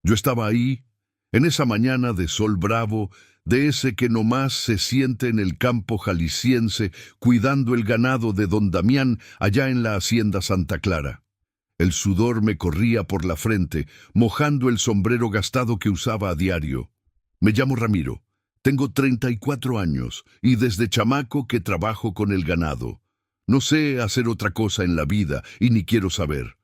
Yo estaba ahí, en esa mañana de sol bravo, de ese que nomás se siente en el campo jalisciense, cuidando el ganado de don Damián allá en la hacienda Santa Clara. El sudor me corría por la frente, mojando el sombrero gastado que usaba a diario. Me llamo Ramiro. Tengo 34 años y desde chamaco que trabajo con el ganado. No sé hacer otra cosa en la vida y ni quiero saber.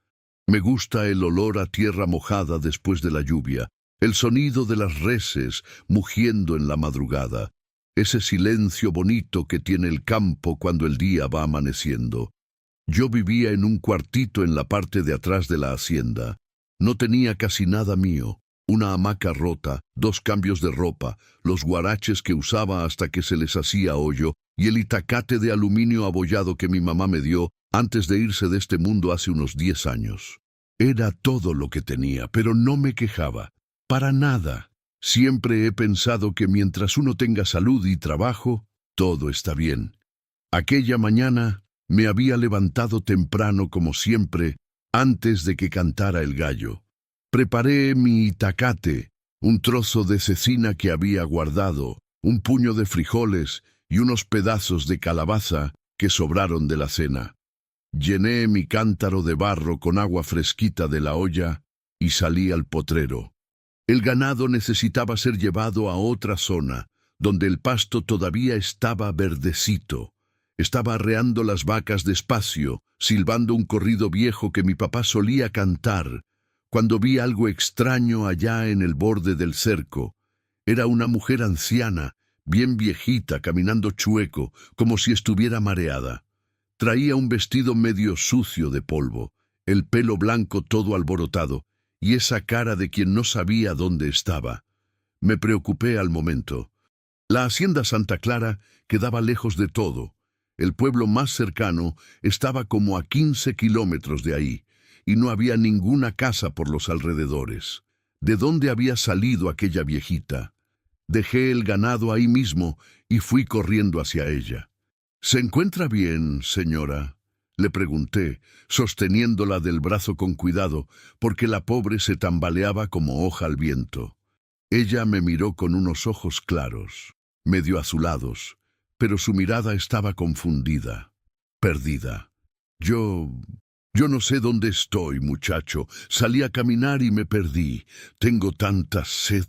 Me gusta el olor a tierra mojada después de la lluvia, el sonido de las reses mugiendo en la madrugada, ese silencio bonito que tiene el campo cuando el día va amaneciendo. Yo vivía en un cuartito en la parte de atrás de la hacienda. No tenía casi nada mío. Una hamaca rota, 2 cambios de ropa, los guaraches que usaba hasta que se les hacía hoyo y el itacate de aluminio abollado que mi mamá me dio antes de irse de este mundo hace unos 10 años. Era todo lo que tenía, pero no me quejaba. Para nada. Siempre he pensado que mientras uno tenga salud y trabajo, todo está bien. Aquella mañana me había levantado temprano como siempre, antes de que cantara el gallo. Preparé mi itacate, un trozo de cecina que había guardado, un puño de frijoles y unos pedazos de calabaza que sobraron de la cena. Llené mi cántaro de barro con agua fresquita de la olla y salí al potrero. El ganado necesitaba ser llevado a otra zona, donde el pasto todavía estaba verdecito. Estaba arreando las vacas despacio, silbando un corrido viejo que mi papá solía cantar, cuando vi algo extraño allá en el borde del cerco. Era una mujer anciana, bien viejita, caminando chueco, como si estuviera mareada. Traía un vestido medio sucio de polvo, el pelo blanco todo alborotado, y esa cara de quien no sabía dónde estaba. Me preocupé al momento. La hacienda Santa Clara quedaba lejos de todo. El pueblo más cercano estaba como a 15 kilómetros de ahí, y no había ninguna casa por los alrededores. ¿De dónde había salido aquella viejita? Dejé el ganado ahí mismo y fui corriendo hacia ella. ¿Se encuentra bien, señora?, le pregunté, sosteniéndola del brazo con cuidado, porque la pobre se tambaleaba como hoja al viento. Ella me miró con unos ojos claros, medio azulados, pero su mirada estaba confundida, perdida. Yo no sé dónde estoy, muchacho. Salí a caminar y me perdí. Tengo tanta sed.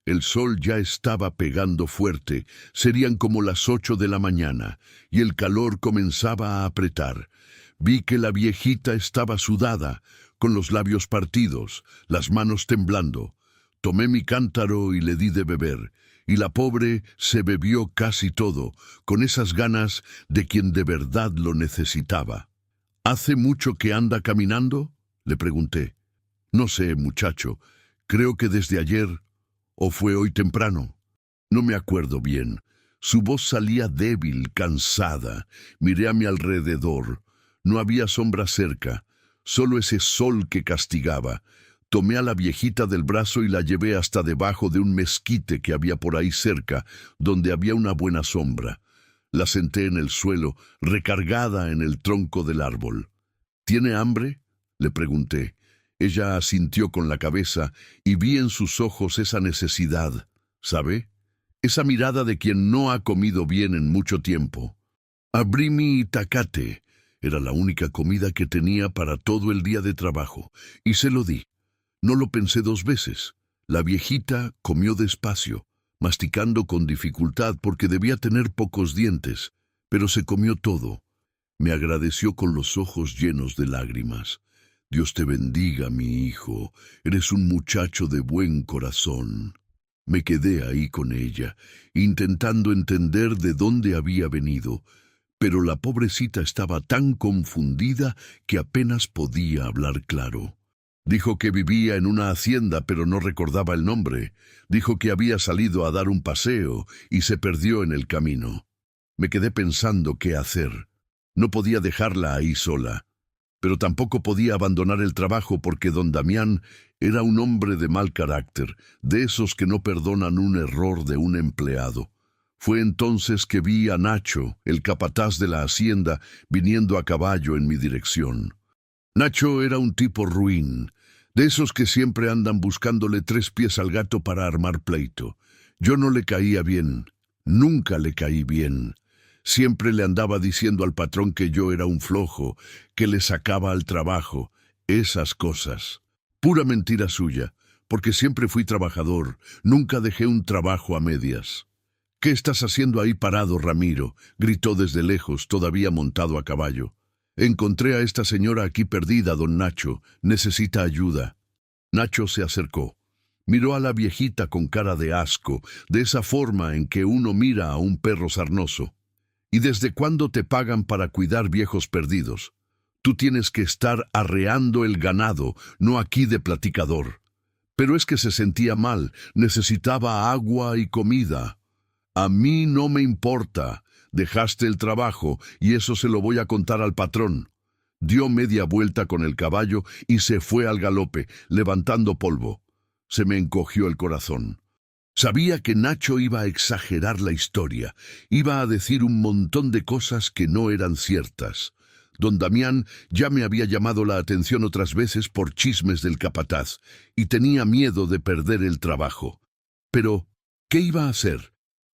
El sol ya estaba pegando fuerte. Serían como las 8 de la mañana, y el calor comenzaba a apretar. Vi que la viejita estaba sudada, con los labios partidos, las manos temblando. Tomé mi cántaro y le di de beber, y la pobre se bebió casi todo, con esas ganas de quien de verdad lo necesitaba. ¿Hace mucho que anda caminando?, le pregunté. No sé, muchacho. Creo que desde ayer, o fue hoy temprano. No me acuerdo bien. Su voz salía débil, cansada. Miré a mi alrededor. No había sombra cerca, solo ese sol que castigaba. Tomé a la viejita del brazo y la llevé hasta debajo de un mezquite que había por ahí cerca, donde había una buena sombra. La senté en el suelo, recargada en el tronco del árbol. ¿Tiene hambre?, le pregunté. Ella asintió con la cabeza y vi en sus ojos esa necesidad, ¿sabe? Esa mirada de quien no ha comido bien en mucho tiempo. Abrí mi itacate. Era la única comida que tenía para todo el día de trabajo, y se lo di. No lo pensé 2 veces. La viejita comió despacio, masticando con dificultad porque debía tener pocos dientes, pero se comió todo. Me agradeció con los ojos llenos de lágrimas. Dios te bendiga, mi hijo. Eres un muchacho de buen corazón. Me quedé ahí con ella, intentando entender de dónde había venido, pero la pobrecita estaba tan confundida que apenas podía hablar claro. Dijo que vivía en una hacienda, pero no recordaba el nombre. Dijo que había salido a dar un paseo y se perdió en el camino. Me quedé pensando qué hacer. No podía dejarla ahí sola, pero tampoco podía abandonar el trabajo porque don Damián era un hombre de mal carácter, de esos que no perdonan un error de un empleado. Fue entonces que vi a Nacho, el capataz de la hacienda, viniendo a caballo en mi dirección. Nacho era un tipo ruin, De esos que siempre andan buscándole tres pies al gato para armar pleito. Yo no le caía bien, nunca le caí bien. Siempre le andaba diciendo al patrón que yo era un flojo, que le sacaba al trabajo, esas cosas. Pura mentira suya, porque siempre fui trabajador, nunca dejé un trabajo a medias. «¿Qué estás haciendo ahí parado, Ramiro?», gritó desde lejos, todavía montado a caballo. «Encontré a esta señora aquí perdida, don Nacho. Necesita ayuda». Nacho se acercó. Miró a la viejita con cara de asco, de esa forma en que uno mira a un perro sarnoso. «¿Y desde cuándo te pagan para cuidar viejos perdidos? Tú tienes que estar arreando el ganado, no aquí de platicador». Pero es que se sentía mal, necesitaba agua y comida. «A mí no me importa. Dejaste el trabajo y eso se lo voy a contar al patrón». Dio media vuelta con el caballo y se fue al galope, levantando polvo. Se me encogió el corazón. Sabía que Nacho iba a exagerar la historia, iba a decir un montón de cosas que no eran ciertas. Don Damián ya me había llamado la atención otras veces por chismes del capataz, y tenía miedo de perder el trabajo. Pero, ¿qué iba a hacer?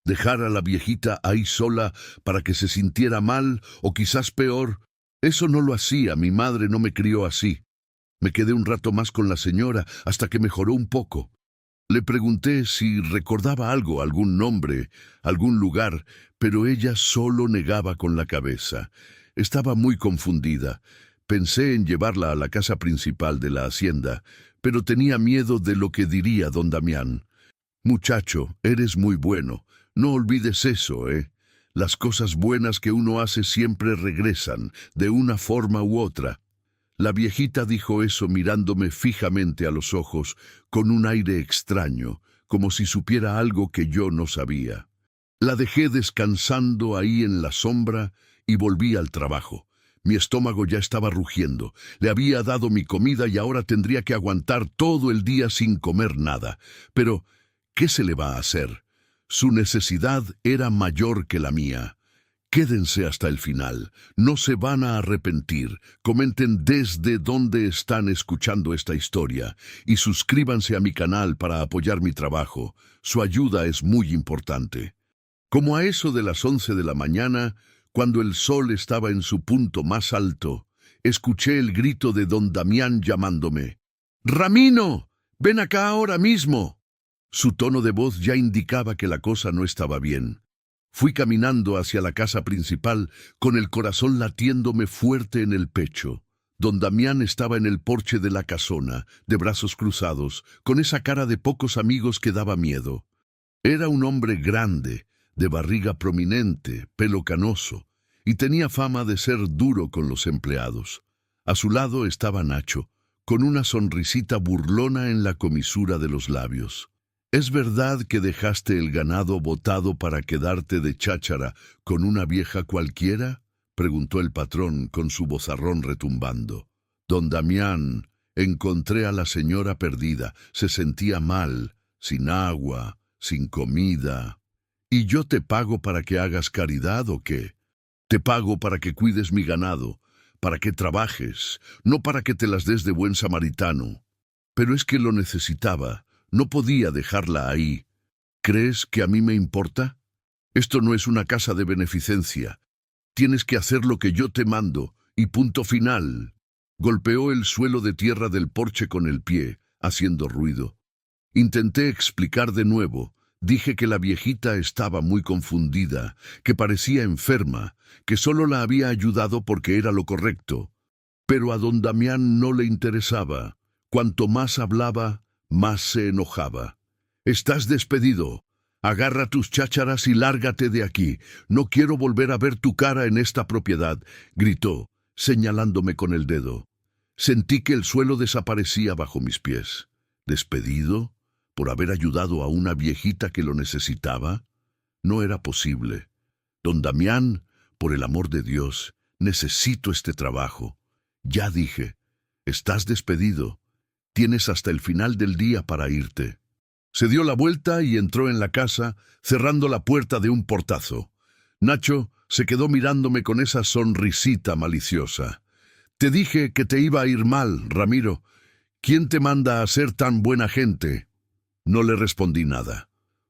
¿Dejar a la viejita ahí sola para que se sintiera mal, o quizás peor? Eso no lo hacía, mi madre no me crió así. Me quedé un rato más con la señora hasta que mejoró un poco. Le pregunté si recordaba algo, algún nombre, algún lugar, pero ella solo negaba con la cabeza. Estaba muy confundida. Pensé en llevarla a la casa principal de la hacienda, pero tenía miedo de lo que diría don Damián. «Muchacho, eres muy bueno. No olvides eso, ¿eh? Las cosas buenas que uno hace siempre regresan, de una forma u otra». La viejita dijo eso mirándome fijamente a los ojos, con un aire extraño, como si supiera algo que yo no sabía. La dejé descansando ahí en la sombra y volví al trabajo. Mi estómago ya estaba rugiendo. Le había dado mi comida y ahora tendría que aguantar todo el día sin comer nada. Pero, ¿qué se le va a hacer? Su necesidad era mayor que la mía. Quédense hasta el final. No se van a arrepentir. Comenten desde dónde están escuchando esta historia y suscríbanse a mi canal para apoyar mi trabajo. Su ayuda es muy importante. Como a eso de las 11 de la mañana, cuando el sol estaba en su punto más alto, escuché el grito de don Damián llamándome. «¡Ramino! ¡Ven acá ahora mismo!». Su tono de voz ya indicaba que la cosa no estaba bien. Fui caminando hacia la casa principal, con el corazón latiéndome fuerte en el pecho. Don Damián estaba en el porche de la casona, de brazos cruzados, con esa cara de pocos amigos que daba miedo. Era un hombre grande, de barriga prominente, pelo canoso, y tenía fama de ser duro con los empleados. A su lado estaba Nacho, con una sonrisita burlona en la comisura de los labios. «¿Es verdad que dejaste el ganado botado para quedarte de cháchara con una vieja cualquiera?», preguntó el patrón con su vozarrón retumbando. «Don Damián, encontré a la señora perdida. Se sentía mal, sin agua, sin comida. ¿Y yo te pago para que hagas caridad o qué? Te pago para que cuides mi ganado, para que trabajes, no para que te las des de buen samaritano. Pero es que lo necesitaba. No podía dejarla ahí. ¿Crees que a mí me importa? Esto no es una casa de beneficencia. Tienes que hacer lo que yo te mando, y punto final». Golpeó el suelo de tierra del porche con el pie, haciendo ruido. Intenté explicar de nuevo. Dije que la viejita estaba muy confundida, que parecía enferma, que solo la había ayudado porque era lo correcto. Pero a don Damián no le interesaba. Cuanto más hablaba, más se enojaba. «Estás despedido. Agarra tus chácharas y lárgate de aquí. No quiero volver a ver tu cara en esta propiedad», gritó, señalándome con el dedo. Sentí que el suelo desaparecía bajo mis pies. ¿Despedido? ¿Por haber ayudado a una viejita que lo necesitaba? No era posible. «Don Damián, por el amor de Dios, necesito este trabajo». «Ya dije, estás despedido. Tienes hasta el final del día para irte». Se dio la vuelta y entró en la casa, cerrando la puerta de un portazo. Nacho se quedó mirándome con esa sonrisita maliciosa. «Te dije que te iba a ir mal, Ramiro. ¿Quién te manda a ser tan buena gente? No le respondí nada.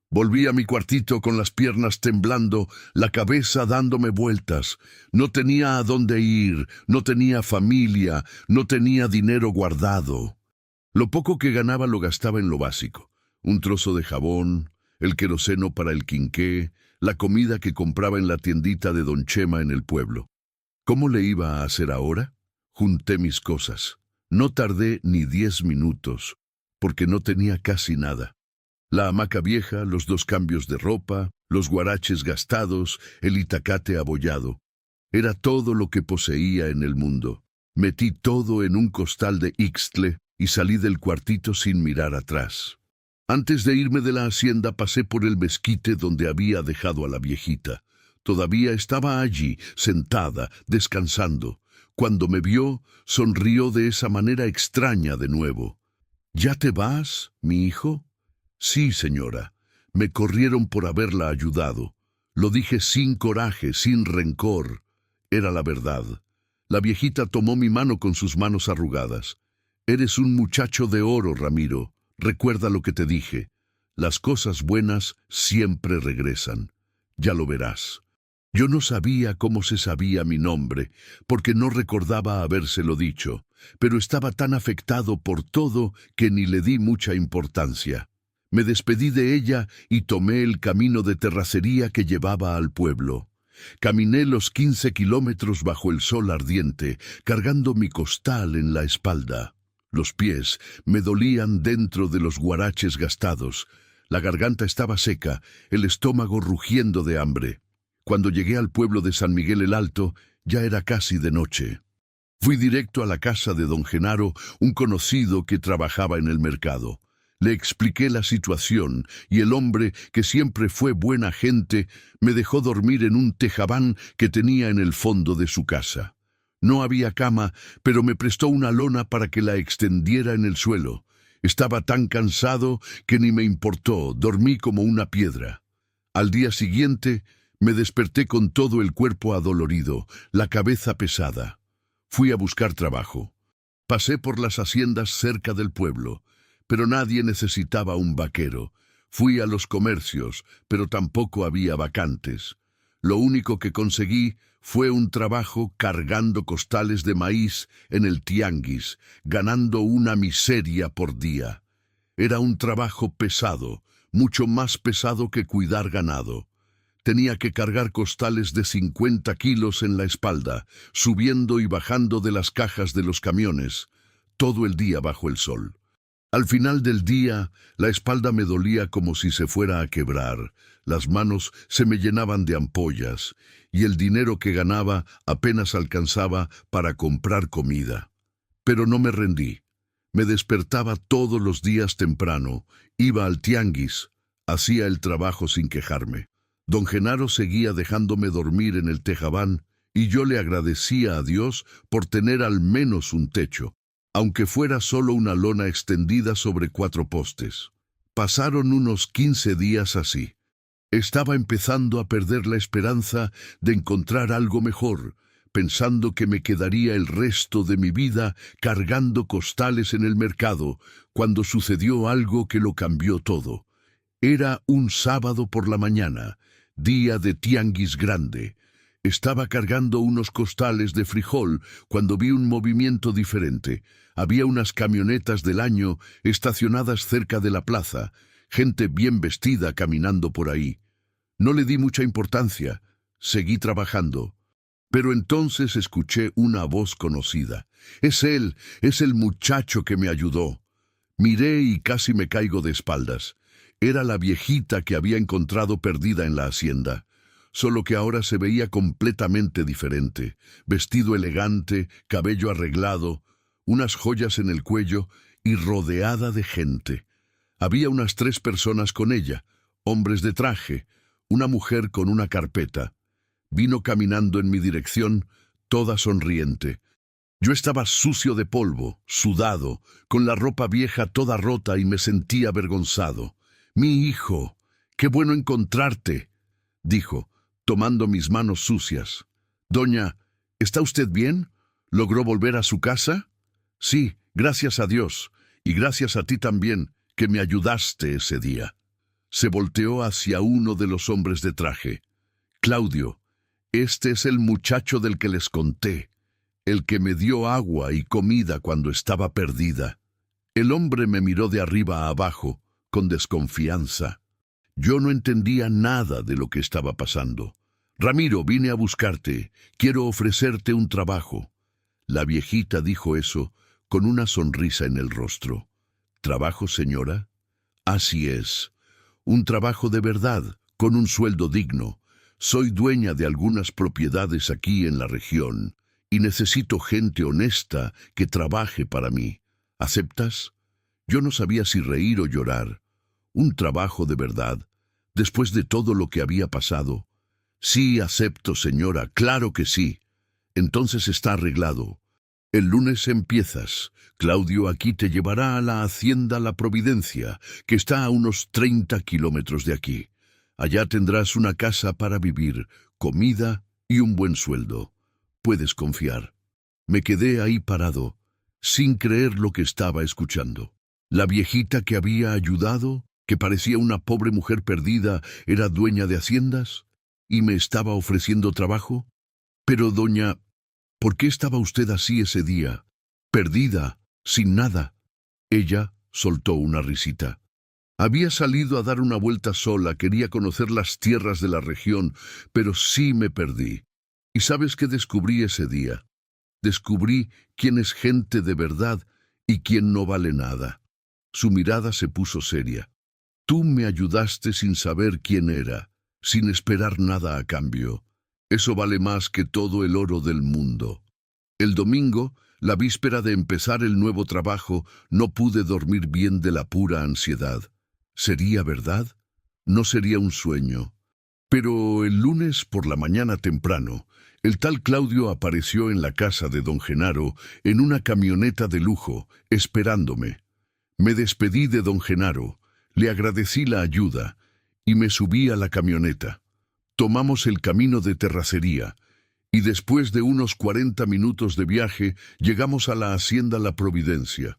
Volví a mi cuartito con las piernas temblando, la cabeza dándome vueltas. No tenía a dónde ir, no tenía familia, no tenía dinero guardado. Lo poco que ganaba lo gastaba en lo básico. Un trozo de jabón, el queroseno para el quinqué, la comida que compraba en la tiendita de Don Chema en el pueblo. ¿Cómo le iba a hacer ahora? Junté mis cosas. No tardé ni 10 minutos, porque no tenía casi nada. La hamaca vieja, los 2 cambios de ropa, los guaraches gastados, el itacate abollado. Era todo lo que poseía en el mundo. Metí todo en un costal de Ixtle y salí del cuartito sin mirar atrás. Antes de irme de la hacienda pasé por el mezquite donde había dejado a la viejita. Todavía estaba allí, sentada, descansando. Cuando me vio, sonrió de esa manera extraña de nuevo. ¿Ya te vas, mi hijo? Sí, señora. Me corrieron por haberla ayudado. Lo dije sin coraje, sin rencor. Era la verdad. La viejita tomó mi mano con sus manos arrugadas. Eres un muchacho de oro, Ramiro. Recuerda lo que te dije. Las cosas buenas siempre regresan. Ya lo verás. Yo no sabía cómo se sabía mi nombre, porque no recordaba habérselo dicho, pero estaba tan afectado por todo que ni le di mucha importancia. Me despedí de ella y tomé el camino de terracería que llevaba al pueblo. Caminé los 15 kilómetros bajo el sol ardiente, cargando mi costal en la espalda. Los pies me dolían dentro de los guaraches gastados. La garganta estaba seca, el estómago rugiendo de hambre. Cuando llegué al pueblo de San Miguel el Alto, ya era casi de noche. Fui directo a la casa de don Genaro, un conocido que trabajaba en el mercado. Le expliqué la situación y el hombre, que siempre fue buena gente, me dejó dormir en un tejabán que tenía en el fondo de su casa. No había cama, pero me prestó una lona para que la extendiera en el suelo. Estaba tan cansado que ni me importó, dormí como una piedra. Al día siguiente, me desperté con todo el cuerpo adolorido, la cabeza pesada. Fui a buscar trabajo. Pasé por las haciendas cerca del pueblo, pero nadie necesitaba un vaquero. Fui a los comercios, pero tampoco había vacantes. Lo único que conseguí fue un trabajo cargando costales de maíz en el tianguis, ganando una miseria por día. Era un trabajo pesado, mucho más pesado que cuidar ganado. Tenía que cargar costales de 50 kilos en la espalda, subiendo y bajando de las cajas de los camiones, todo el día bajo el sol. Al final del día, la espalda me dolía como si se fuera a quebrar, las manos se me llenaban de ampollas, y el dinero que ganaba apenas alcanzaba para comprar comida. Pero no me rendí. Me despertaba todos los días temprano, iba al tianguis, hacía el trabajo sin quejarme. Don Genaro seguía dejándome dormir en el tejabán y yo le agradecía a Dios por tener al menos un techo, aunque fuera solo una lona extendida sobre 4 postes. Pasaron unos 15 días así. Estaba empezando a perder la esperanza de encontrar algo mejor, pensando que me quedaría el resto de mi vida cargando costales en el mercado, cuando sucedió algo que lo cambió todo. Era un sábado por la mañana, día de tianguis grande. Estaba cargando unos costales de frijol cuando vi un movimiento diferente. Había unas camionetas del año estacionadas cerca de la plaza, gente bien vestida caminando por ahí. No le di mucha importancia, seguí trabajando. Pero entonces escuché una voz conocida. Es él, es el muchacho que me ayudó. Miré y casi me caigo de espaldas. Era la viejita que había encontrado perdida en la hacienda, solo que ahora se veía completamente diferente, vestido elegante, cabello arreglado, unas joyas en el cuello y rodeada de gente. Había unas 3 personas con ella, hombres de traje, una mujer con una carpeta. Vino caminando en mi dirección, toda sonriente. Yo estaba sucio de polvo, sudado, con la ropa vieja toda rota y me sentía avergonzado. «Mi hijo, qué bueno encontrarte», dijo, tomando mis manos sucias. «Doña, ¿está usted bien? ¿Logró volver a su casa?» «Sí, gracias a Dios. Y gracias a ti también, que me ayudaste ese día. Se volteó hacia uno de los hombres de traje. Claudio, este es el muchacho del que les conté, el que me dio agua y comida cuando estaba perdida. El hombre me miró de arriba a abajo, con desconfianza. Yo no entendía nada de lo que estaba pasando. Ramiro, vine a buscarte. Quiero ofrecerte un trabajo. La viejita dijo eso con una sonrisa en el rostro. ¿Trabajo, señora? Así es. Un trabajo de verdad, con un sueldo digno. Soy dueña de algunas propiedades aquí en la región y necesito gente honesta que trabaje para mí. ¿Aceptas? Yo no sabía si reír o llorar. Un trabajo de verdad, después de todo lo que había pasado. Sí, acepto, señora, claro que sí. Entonces está arreglado. El lunes empiezas. Claudio aquí te llevará a la hacienda La Providencia, que está a unos 30 kilómetros de aquí. Allá tendrás una casa para vivir, comida y un buen sueldo. Puedes confiar. Me quedé ahí parado, sin creer lo que estaba escuchando. La viejita que había ayudado, que parecía una pobre mujer perdida, era dueña de haciendas y me estaba ofreciendo trabajo. Pero, doña, ¿por qué estaba usted así ese día? Perdida, sin nada. Ella soltó una risita. Había salido a dar una vuelta sola, quería conocer las tierras de la región, pero sí me perdí. ¿Y sabes qué descubrí ese día? Descubrí quién es gente de verdad y quién no vale nada. Su mirada se puso seria. Tú me ayudaste sin saber quién era, sin esperar nada a cambio. Eso vale más que todo el oro del mundo. El domingo, la víspera de empezar el nuevo trabajo, no pude dormir bien de la pura ansiedad. ¿Sería verdad? No sería un sueño. Pero el lunes por la mañana temprano, el tal Claudio apareció en la casa de don Genaro en una camioneta de lujo, esperándome. Me despedí de don Genaro, le agradecí la ayuda y me subí a la camioneta. Tomamos el camino de terracería y después de unos 40 minutos de viaje llegamos a la hacienda La Providencia.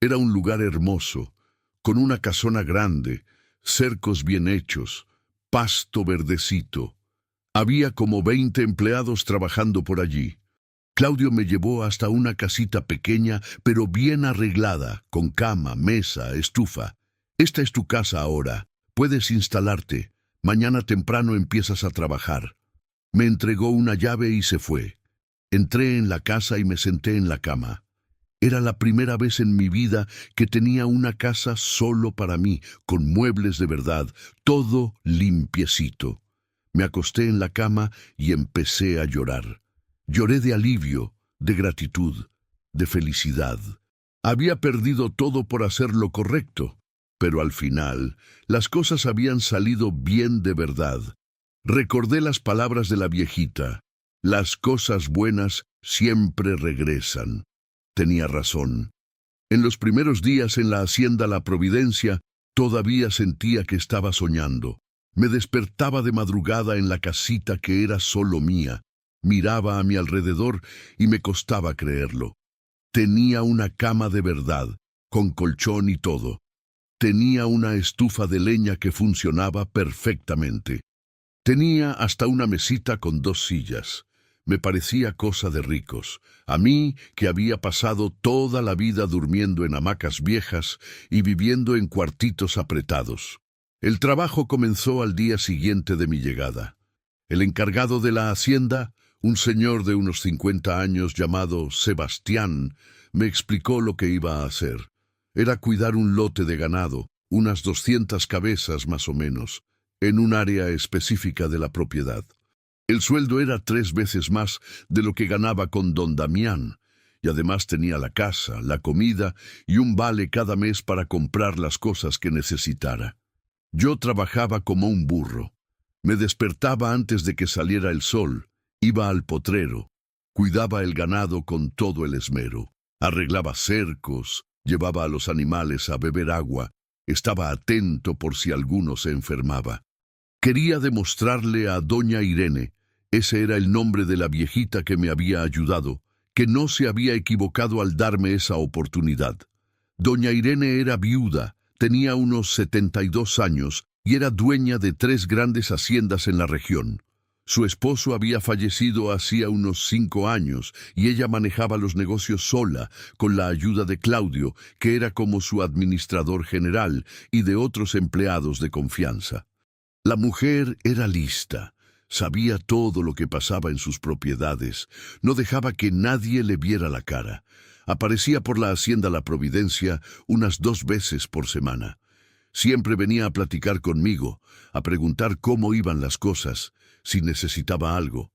Era un lugar hermoso, con una casona grande, cercos bien hechos, pasto verdecito. Había como 20 empleados trabajando por allí. Claudio me llevó hasta una casita pequeña, pero bien arreglada, con cama, mesa, estufa. Esta es tu casa ahora. Puedes instalarte. Mañana temprano empiezas a trabajar. Me entregó una llave y se fue. Entré en la casa y me senté en la cama. Era la primera vez en mi vida que tenía una casa solo para mí, con muebles de verdad, todo limpiecito. Me acosté en la cama y empecé a llorar. Lloré de alivio, de gratitud, de felicidad. Había perdido todo por hacer lo correcto, pero al final las cosas habían salido bien de verdad. Recordé las palabras de la viejita. Las cosas buenas siempre regresan. Tenía razón. En los primeros días en la hacienda La Providencia, todavía sentía que estaba soñando. Me despertaba de madrugada en la casita que era solo mía. Miraba a mi alrededor y me costaba creerlo. Tenía una cama de verdad, con colchón y todo. Tenía una estufa de leña que funcionaba perfectamente. Tenía hasta una mesita con 2 sillas. Me parecía cosa de ricos, a mí que había pasado toda la vida durmiendo en hamacas viejas y viviendo en cuartitos apretados. El trabajo comenzó al día siguiente de mi llegada. El encargado de la hacienda, un señor de unos 50 años llamado Sebastián, me explicó lo que iba a hacer. Era cuidar un lote de ganado, unas 200 cabezas más o menos, en un área específica de la propiedad. El sueldo era 3 veces más de lo que ganaba con don Damián, y además tenía la casa, la comida y un vale cada mes para comprar las cosas que necesitara. Yo trabajaba como un burro. Me despertaba antes de que saliera el sol, iba al potrero, cuidaba el ganado con todo el esmero, arreglaba cercos, llevaba a los animales a beber agua, estaba atento por si alguno se enfermaba. Quería demostrarle a doña Irene, ese era el nombre de la viejita que me había ayudado, que no se había equivocado al darme esa oportunidad. Doña Irene era viuda, tenía unos 72 años y era dueña de 3 grandes haciendas en la región. Su esposo había fallecido hacía unos 5 años y ella manejaba los negocios sola, con la ayuda de Claudio, que era como su administrador general, y de otros empleados de confianza. La mujer era lista, sabía todo lo que pasaba en sus propiedades, no dejaba que nadie le viera la cara. Aparecía por la hacienda La Providencia unas 2 veces por semana. Siempre venía a platicar conmigo, a preguntar cómo iban las cosas, si necesitaba algo.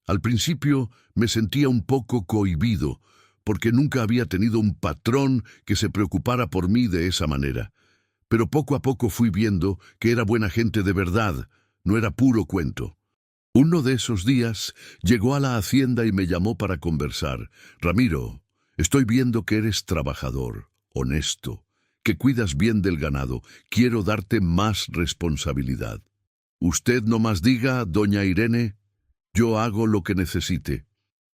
Al principio me sentía un poco cohibido, porque nunca había tenido un patrón que se preocupara por mí de esa manera. Pero poco a poco fui viendo que era buena gente de verdad, no era puro cuento. Uno de esos días llegó a la hacienda y me llamó para conversar. «Ramiro, estoy viendo que eres trabajador, honesto, que cuidas bien del ganado. Quiero darte más responsabilidad. Usted nomás diga, doña Irene, yo hago lo que necesite.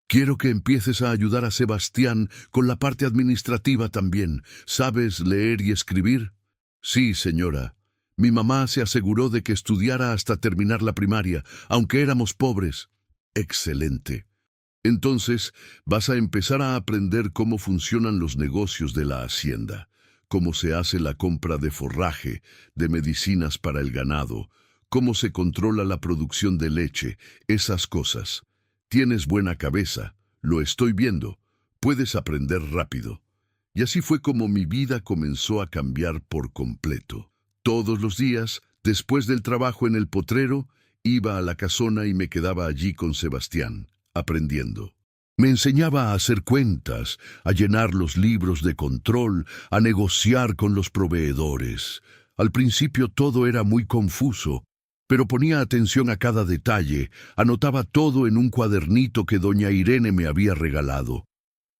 Quiero que empieces a ayudar a Sebastián con la parte administrativa también. ¿Sabes leer y escribir?» «Sí, señora. Mi mamá se aseguró de que estudiara hasta terminar la primaria, aunque éramos pobres». «Excelente. Entonces vas a empezar a aprender cómo funcionan los negocios de la hacienda, cómo se hace la compra de forraje, de medicinas para el ganado, cómo se controla la producción de leche, esas cosas. Tienes buena cabeza, lo estoy viendo, puedes aprender rápido». Y así fue como mi vida comenzó a cambiar por completo. Todos los días, después del trabajo en el potrero, iba a la casona y me quedaba allí con Sebastián, aprendiendo. Me enseñaba a hacer cuentas, a llenar los libros de control, a negociar con los proveedores. Al principio todo era muy confuso, pero ponía atención a cada detalle, anotaba todo en un cuadernito que doña Irene me había regalado.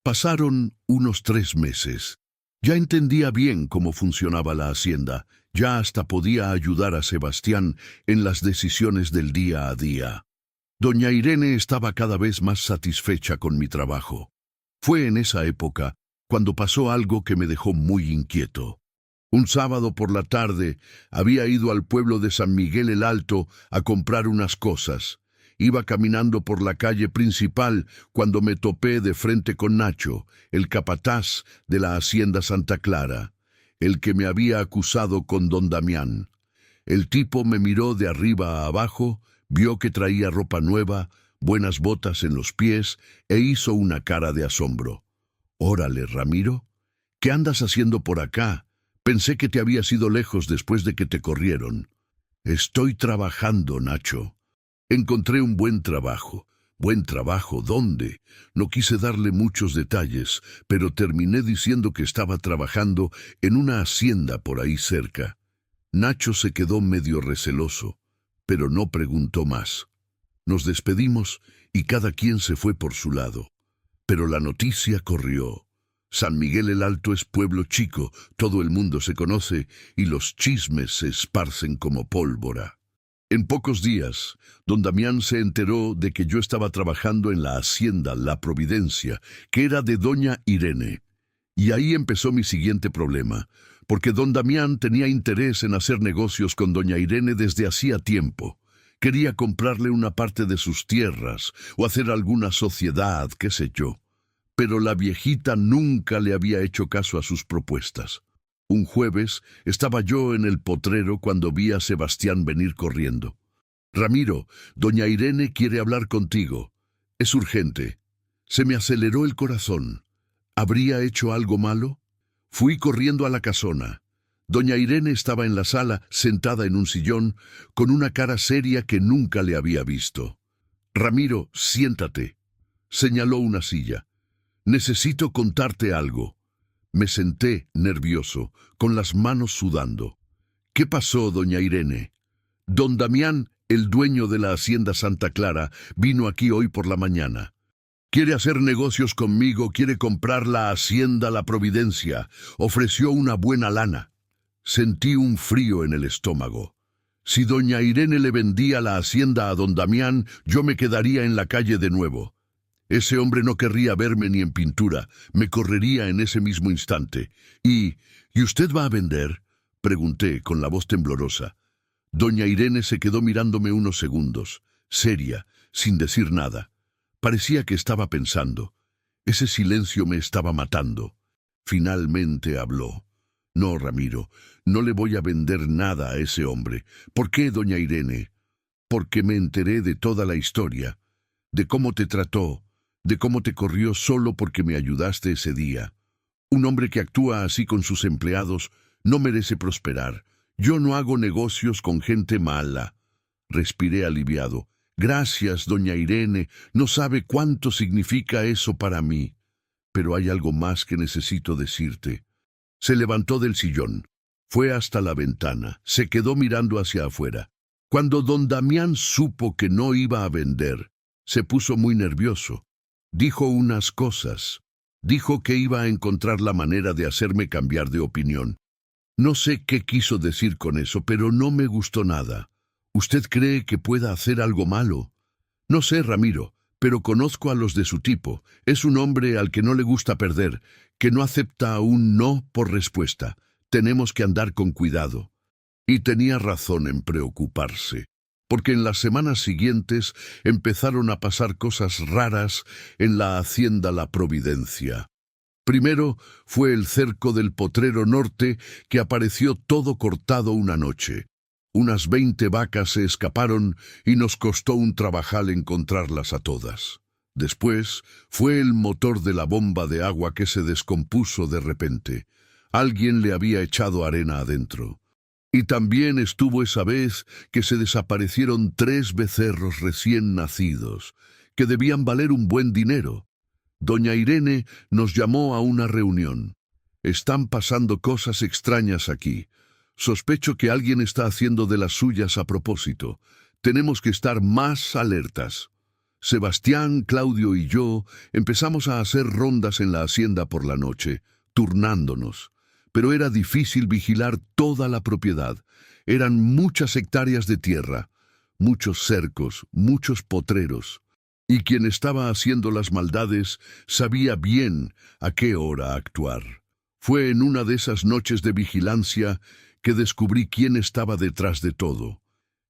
Pasaron unos 3 meses. Ya entendía bien cómo funcionaba la hacienda, ya hasta podía ayudar a Sebastián en las decisiones del día a día. Doña Irene estaba cada vez más satisfecha con mi trabajo. Fue en esa época cuando pasó algo que me dejó muy inquieto. Un sábado por la tarde había ido al pueblo de San Miguel el Alto a comprar unas cosas. Iba caminando por la calle principal cuando me topé de frente con Nacho, el capataz de la hacienda Santa Clara, el que me había acusado con don Damián. El tipo me miró de arriba a abajo, vio que traía ropa nueva, buenas botas en los pies, e hizo una cara de asombro. «Órale, Ramiro, ¿qué andas haciendo por acá? Pensé que te habías ido lejos después de que te corrieron». «Estoy trabajando, Nacho. Encontré un buen trabajo». «¿Buen trabajo? ¿Dónde?». No quise darle muchos detalles, pero terminé diciendo que estaba trabajando en una hacienda por ahí cerca. Nacho se quedó medio receloso, pero no preguntó más. Nos despedimos y cada quien se fue por su lado. Pero la noticia corrió. San Miguel el Alto es pueblo chico, todo el mundo se conoce y los chismes se esparcen como pólvora. En pocos días, don Damián se enteró de que yo estaba trabajando en la hacienda La Providencia, que era de doña Irene. Y ahí empezó mi siguiente problema, porque don Damián tenía interés en hacer negocios con doña Irene desde hacía tiempo. Quería comprarle una parte de sus tierras o hacer alguna sociedad, qué sé yo. Pero la viejita nunca le había hecho caso a sus propuestas. Un jueves estaba yo en el potrero cuando vi a Sebastián venir corriendo. «Ramiro, doña Irene quiere hablar contigo. Es urgente». Se me aceleró el corazón. ¿Habría hecho algo malo? Fui corriendo a la casona. Doña Irene estaba en la sala, sentada en un sillón, con una cara seria que nunca le había visto. «Ramiro, siéntate», señaló una silla. «Necesito contarte algo». Me senté, nervioso, con las manos sudando. «¿Qué pasó, doña Irene?» «Don Damián, el dueño de la hacienda Santa Clara, vino aquí hoy por la mañana. Quiere hacer negocios conmigo, quiere comprar la hacienda La Providencia. Ofreció una buena lana». Sentí un frío en el estómago. Si doña Irene le vendía la hacienda a don Damián, yo me quedaría en la calle de nuevo. Ese hombre no querría verme ni en pintura, me correría en ese mismo instante. ¿Y usted va a vender?, pregunté con la voz temblorosa. Doña Irene se quedó mirándome unos segundos, seria, sin decir nada. Parecía que estaba pensando. Ese silencio me estaba matando. Finalmente habló. No, Ramiro, no le voy a vender nada a ese hombre. ¿Por qué, doña Irene? Porque me enteré de toda la historia, de cómo te trató, de cómo te corrió solo porque me ayudaste ese día. Un hombre que actúa así con sus empleados no merece prosperar. Yo no hago negocios con gente mala. Respiré aliviado. Gracias, doña Irene. No sabe cuánto significa eso para mí. Pero hay algo más que necesito decirte. Se levantó del sillón. Fue hasta la ventana. Se quedó mirando hacia afuera. Cuando don Damián supo que no iba a vender, se puso muy nervioso. Dijo unas cosas. Dijo que iba a encontrar la manera de hacerme cambiar de opinión. No sé qué quiso decir con eso, pero no me gustó nada. ¿Usted cree que pueda hacer algo malo? No sé, Ramiro, pero conozco a los de su tipo. Es un hombre al que no le gusta perder, que no acepta un no por respuesta. Tenemos que andar con cuidado. Y tenía razón en preocuparse, porque en las semanas siguientes empezaron a pasar cosas raras en la hacienda La Providencia. Primero fue el cerco del Potrero Norte, que apareció todo cortado una noche. Unas 20 vacas se escaparon y nos costó un trabajal encontrarlas a todas. Después fue el motor de la bomba de agua que se descompuso de repente. Alguien le había echado arena adentro. Y también estuvo esa vez que se desaparecieron 3 becerros recién nacidos, que debían valer un buen dinero. Doña Irene nos llamó a una reunión. Están pasando cosas extrañas aquí. Sospecho que alguien está haciendo de las suyas a propósito. Tenemos que estar más alertas. Sebastián, Claudio y yo empezamos a hacer rondas en la hacienda por la noche, turnándonos. Pero era difícil vigilar toda la propiedad. Eran muchas hectáreas de tierra, muchos cercos, muchos potreros. Y quien estaba haciendo las maldades sabía bien a qué hora actuar. Fue en una de esas noches de vigilancia que descubrí quién estaba detrás de todo.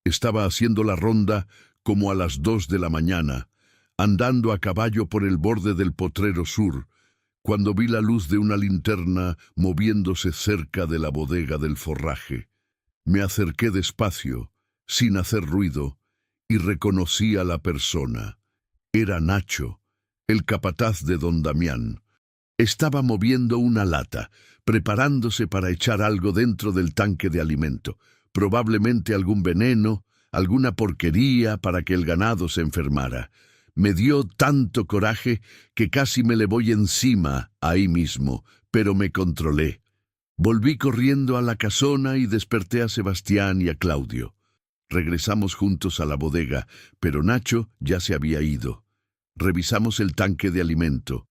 Estaba haciendo la ronda como a las 2 de la mañana, andando a caballo por el borde del potrero sur, cuando vi la luz de una linterna moviéndose cerca de la bodega del forraje. Me acerqué despacio, sin hacer ruido, y reconocí a la persona. Era Nacho, el capataz de don Damián. Estaba moviendo una lata, preparándose para echar algo dentro del tanque de alimento, probablemente algún veneno, alguna porquería para que el ganado se enfermara. Me dio tanto coraje que casi me le voy encima ahí mismo, pero me controlé. Volví corriendo a la casona y desperté a Sebastián y a Claudio. Regresamos juntos a la bodega, pero Nacho ya se había ido. Revisamos el tanque de alimento.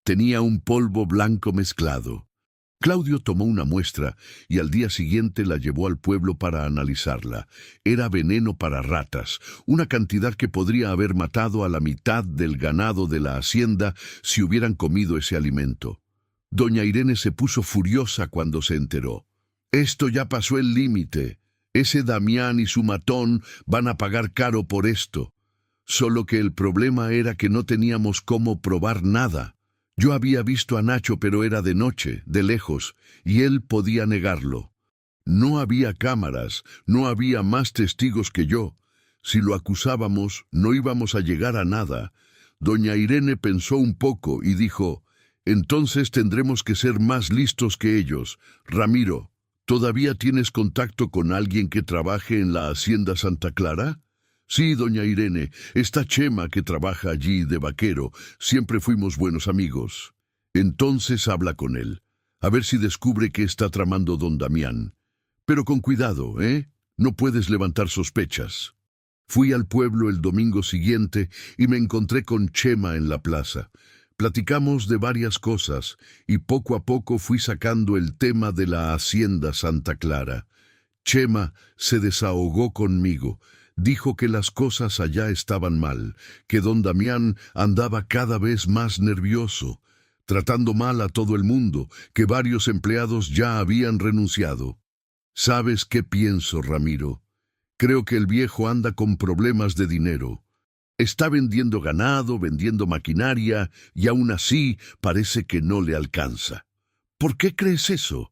Tenía un polvo blanco mezclado. Claudio tomó una muestra y al día siguiente la llevó al pueblo para analizarla. Era veneno para ratas, una cantidad que podría haber matado a la mitad del ganado de la hacienda si hubieran comido ese alimento. Doña Irene se puso furiosa cuando se enteró. Esto ya pasó el límite. Ese Damián y su matón van a pagar caro por esto. Solo que el problema era que no teníamos cómo probar nada. Yo había visto a Nacho, pero era de noche, de lejos, y él podía negarlo. No había cámaras, no había más testigos que yo. Si lo acusábamos, no íbamos a llegar a nada. Doña Irene pensó un poco y dijo, entonces tendremos que ser más listos que ellos. Ramiro, ¿todavía tienes contacto con alguien que trabaje en la hacienda Santa Clara? Sí, doña Irene, está Chema que trabaja allí de vaquero. Siempre fuimos buenos amigos. Entonces habla con él, a ver si descubre qué está tramando don Damián. Pero con cuidado, ¿eh? No puedes levantar sospechas. Fui al pueblo el domingo siguiente y me encontré con Chema en la plaza. Platicamos de varias cosas y poco a poco fui sacando el tema de la hacienda Santa Clara. Chema se desahogó conmigo. dijo que las cosas allá estaban mal, que don Damián andaba cada vez más nervioso, tratando mal a todo el mundo, que varios empleados ya habían renunciado. ¿Sabes qué pienso, Ramiro? Creo que el viejo anda con problemas de dinero. Está vendiendo ganado, vendiendo maquinaria, y aún así parece que no le alcanza. ¿Por qué crees eso?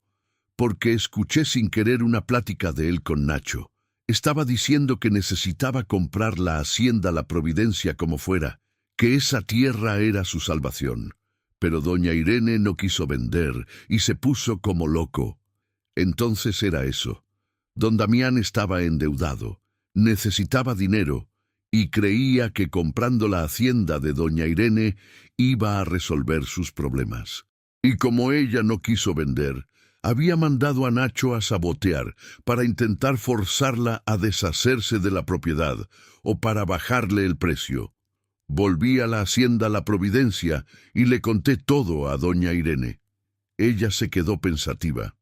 Porque escuché sin querer una plática de él con Nacho. Estaba diciendo que necesitaba comprar la hacienda La Providencia como fuera, que esa tierra era su salvación. Pero doña Irene no quiso vender y se puso como loco. Entonces era eso. Don Damián estaba endeudado, necesitaba dinero y creía que comprando la hacienda de doña Irene iba a resolver sus problemas. Y como ella no quiso vender, había mandado a Nacho a sabotear para intentar forzarla a deshacerse de la propiedad o para bajarle el precio. Volví a la hacienda La Providencia y le conté todo a doña Irene. Ella se quedó pensativa.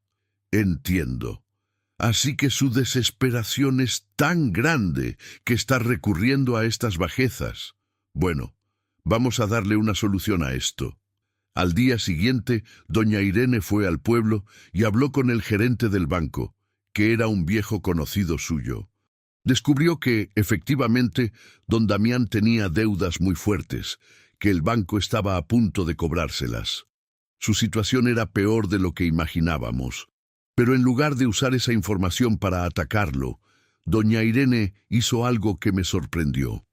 Entiendo. Así que su desesperación es tan grande que está recurriendo a estas bajezas. Bueno, vamos a darle una solución a esto. Al día siguiente, doña Irene fue al pueblo y habló con el gerente del banco, que era un viejo conocido suyo. Descubrió que, efectivamente, don Damián tenía deudas muy fuertes, que el banco estaba a punto de cobrárselas. Su situación era peor de lo que imaginábamos. Pero en lugar de usar esa información para atacarlo, doña Irene hizo algo que me sorprendió.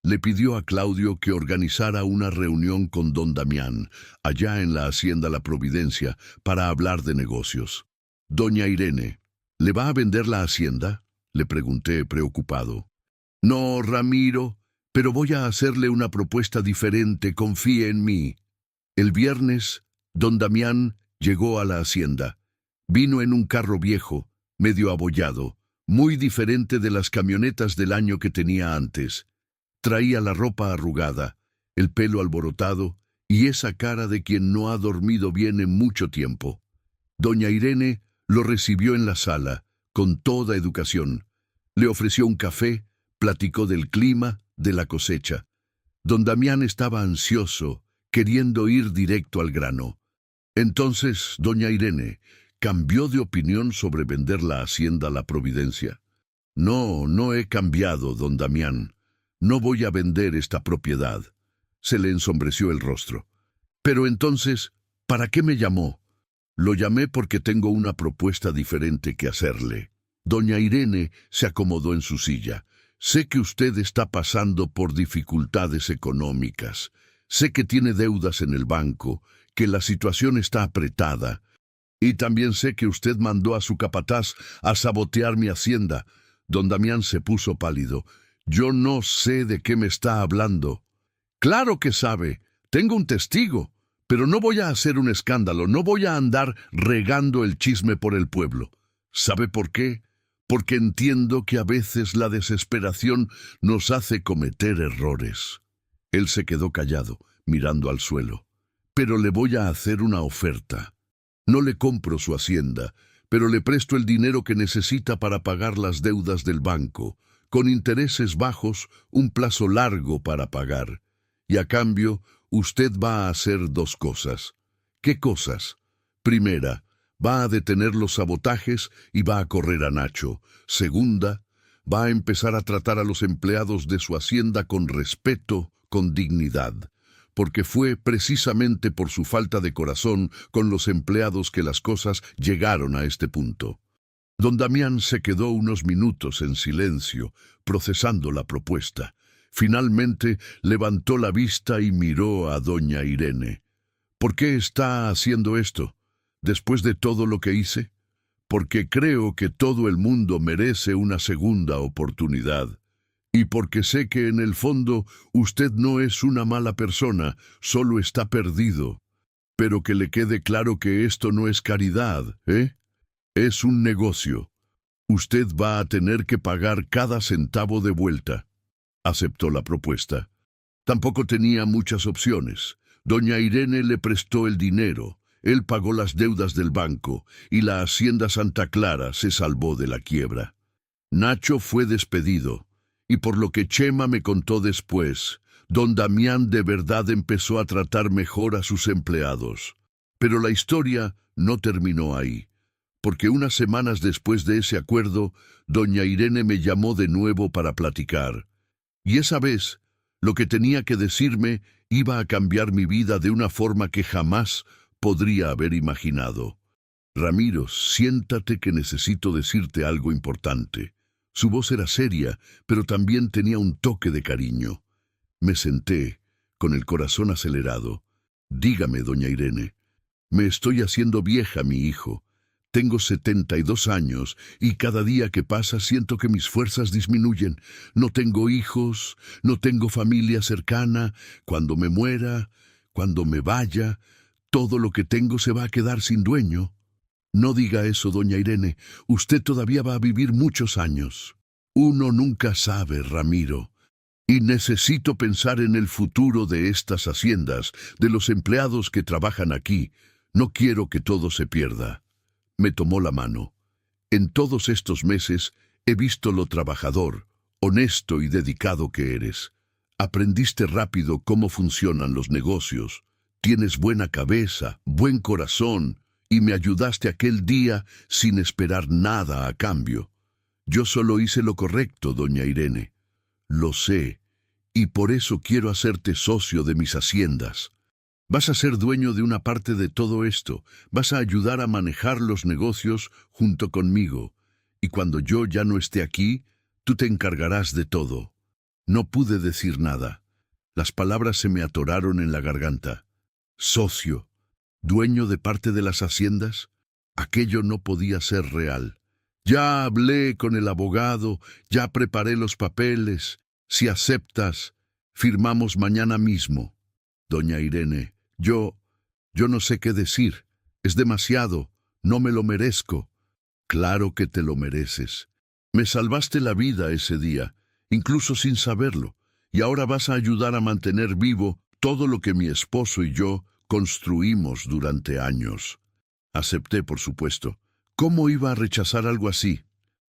Le pidió a Claudio que organizara una reunión con don Damián, allá en la hacienda La Providencia, para hablar de negocios. Doña Irene, ¿le va a vender la hacienda?, le pregunté preocupado. No, Ramiro, pero voy a hacerle una propuesta diferente, confíe en mí. El viernes, don Damián llegó a la hacienda. Vino en un carro viejo, medio abollado, muy diferente de las camionetas del año que tenía antes. Traía la ropa arrugada, el pelo alborotado y esa cara de quien no ha dormido bien en mucho tiempo. Doña Irene lo recibió en la sala, con toda educación. Le ofreció un café, platicó del clima, de la cosecha. Don Damián estaba ansioso, queriendo ir directo al grano. Entonces, doña Irene cambió de opinión sobre vender la hacienda La Providencia. No, no he cambiado, don Damián. No voy a vender esta propiedad. Se le ensombreció el rostro. Pero entonces, ¿para qué me llamó? Lo llamé porque tengo una propuesta diferente que hacerle. Doña Irene se acomodó en su silla. Sé que usted está pasando por dificultades económicas. Sé que tiene deudas en el banco, que la situación está apretada. Y también sé que usted mandó a su capataz a sabotear mi hacienda. Don Damián se puso pálido. Yo no sé de qué me está hablando. Claro que sabe. Tengo un testigo. Pero no voy a hacer un escándalo. No voy a andar regando el chisme por el pueblo. ¿Sabe por qué? Porque entiendo que a veces la desesperación nos hace cometer errores. Él se quedó callado, mirando al suelo. Pero le voy a hacer una oferta. No le compro su hacienda, pero le presto el dinero que necesita para pagar las deudas del banco, con intereses bajos, un plazo largo para pagar. Y a cambio, usted va a hacer dos cosas. ¿Qué cosas? Primera, va a detener los sabotajes y va a correr a Nacho. Segunda, va a empezar a tratar a los empleados de su hacienda con respeto, con dignidad, porque fue precisamente por su falta de corazón con los empleados que las cosas llegaron a este punto. Don Damián se quedó unos minutos en silencio, procesando la propuesta. Finalmente levantó la vista y miró a doña Irene. ¿Por qué está haciendo esto? Después de todo lo que hice, porque creo que todo el mundo merece una segunda oportunidad, y porque sé que en el fondo usted no es una mala persona, solo está perdido. Pero que le quede claro que esto no es caridad, ¿eh? Es un negocio. Usted va a tener que pagar cada centavo de vuelta. Aceptó la propuesta. Tampoco tenía muchas opciones. Doña Irene le prestó el dinero. Él pagó las deudas del banco y la hacienda Santa Clara se salvó de la quiebra. Nacho fue despedido Y por lo que Chema me contó después, don Damián de verdad empezó a tratar mejor a sus empleados. Pero la historia no terminó ahí, porque unas semanas después de ese acuerdo, doña Irene me llamó de nuevo para platicar. Y esa vez, lo que tenía que decirme iba a cambiar mi vida de una forma que jamás podría haber imaginado. Ramiro, siéntate que necesito decirte algo importante. Su voz era seria, pero también tenía un toque de cariño. Me senté, con el corazón acelerado. Dígame, doña Irene. Me estoy haciendo vieja, mi hijo. Tengo 72 años y cada día que pasa siento que mis fuerzas disminuyen. No tengo hijos, no tengo familia cercana. Cuando me muera, cuando me vaya, todo lo que tengo se va a quedar sin dueño. No diga eso, doña Irene. Usted todavía va a vivir muchos años. Uno nunca sabe, Ramiro. Y necesito pensar en el futuro de estas haciendas, de los empleados que trabajan aquí. No quiero que todo se pierda. Me tomó la mano. En todos estos meses he visto lo trabajador, honesto y dedicado que eres. Aprendiste rápido cómo funcionan los negocios. Tienes buena cabeza, buen corazón, y me ayudaste aquel día sin esperar nada a cambio. Yo solo hice lo correcto, doña Irene. Lo sé, y por eso quiero hacerte socio de mis haciendas. Vas a ser dueño de una parte de todo esto, vas a ayudar a manejar los negocios junto conmigo, y cuando yo ya no esté aquí, tú te encargarás de todo. No pude decir nada. Las palabras se me atoraron en la garganta. Socio, dueño de parte de las haciendas, aquello no podía ser real. Ya hablé con el abogado, ya preparé los papeles. Si aceptas, firmamos mañana mismo. Doña Irene, yo no sé qué decir. Es demasiado. No me lo merezco. Claro que te lo mereces. Me salvaste la vida ese día, incluso sin saberlo, y ahora vas a ayudar a mantener vivo todo lo que mi esposo y yo construimos durante años. Acepté, por supuesto. ¿Cómo iba a rechazar algo así?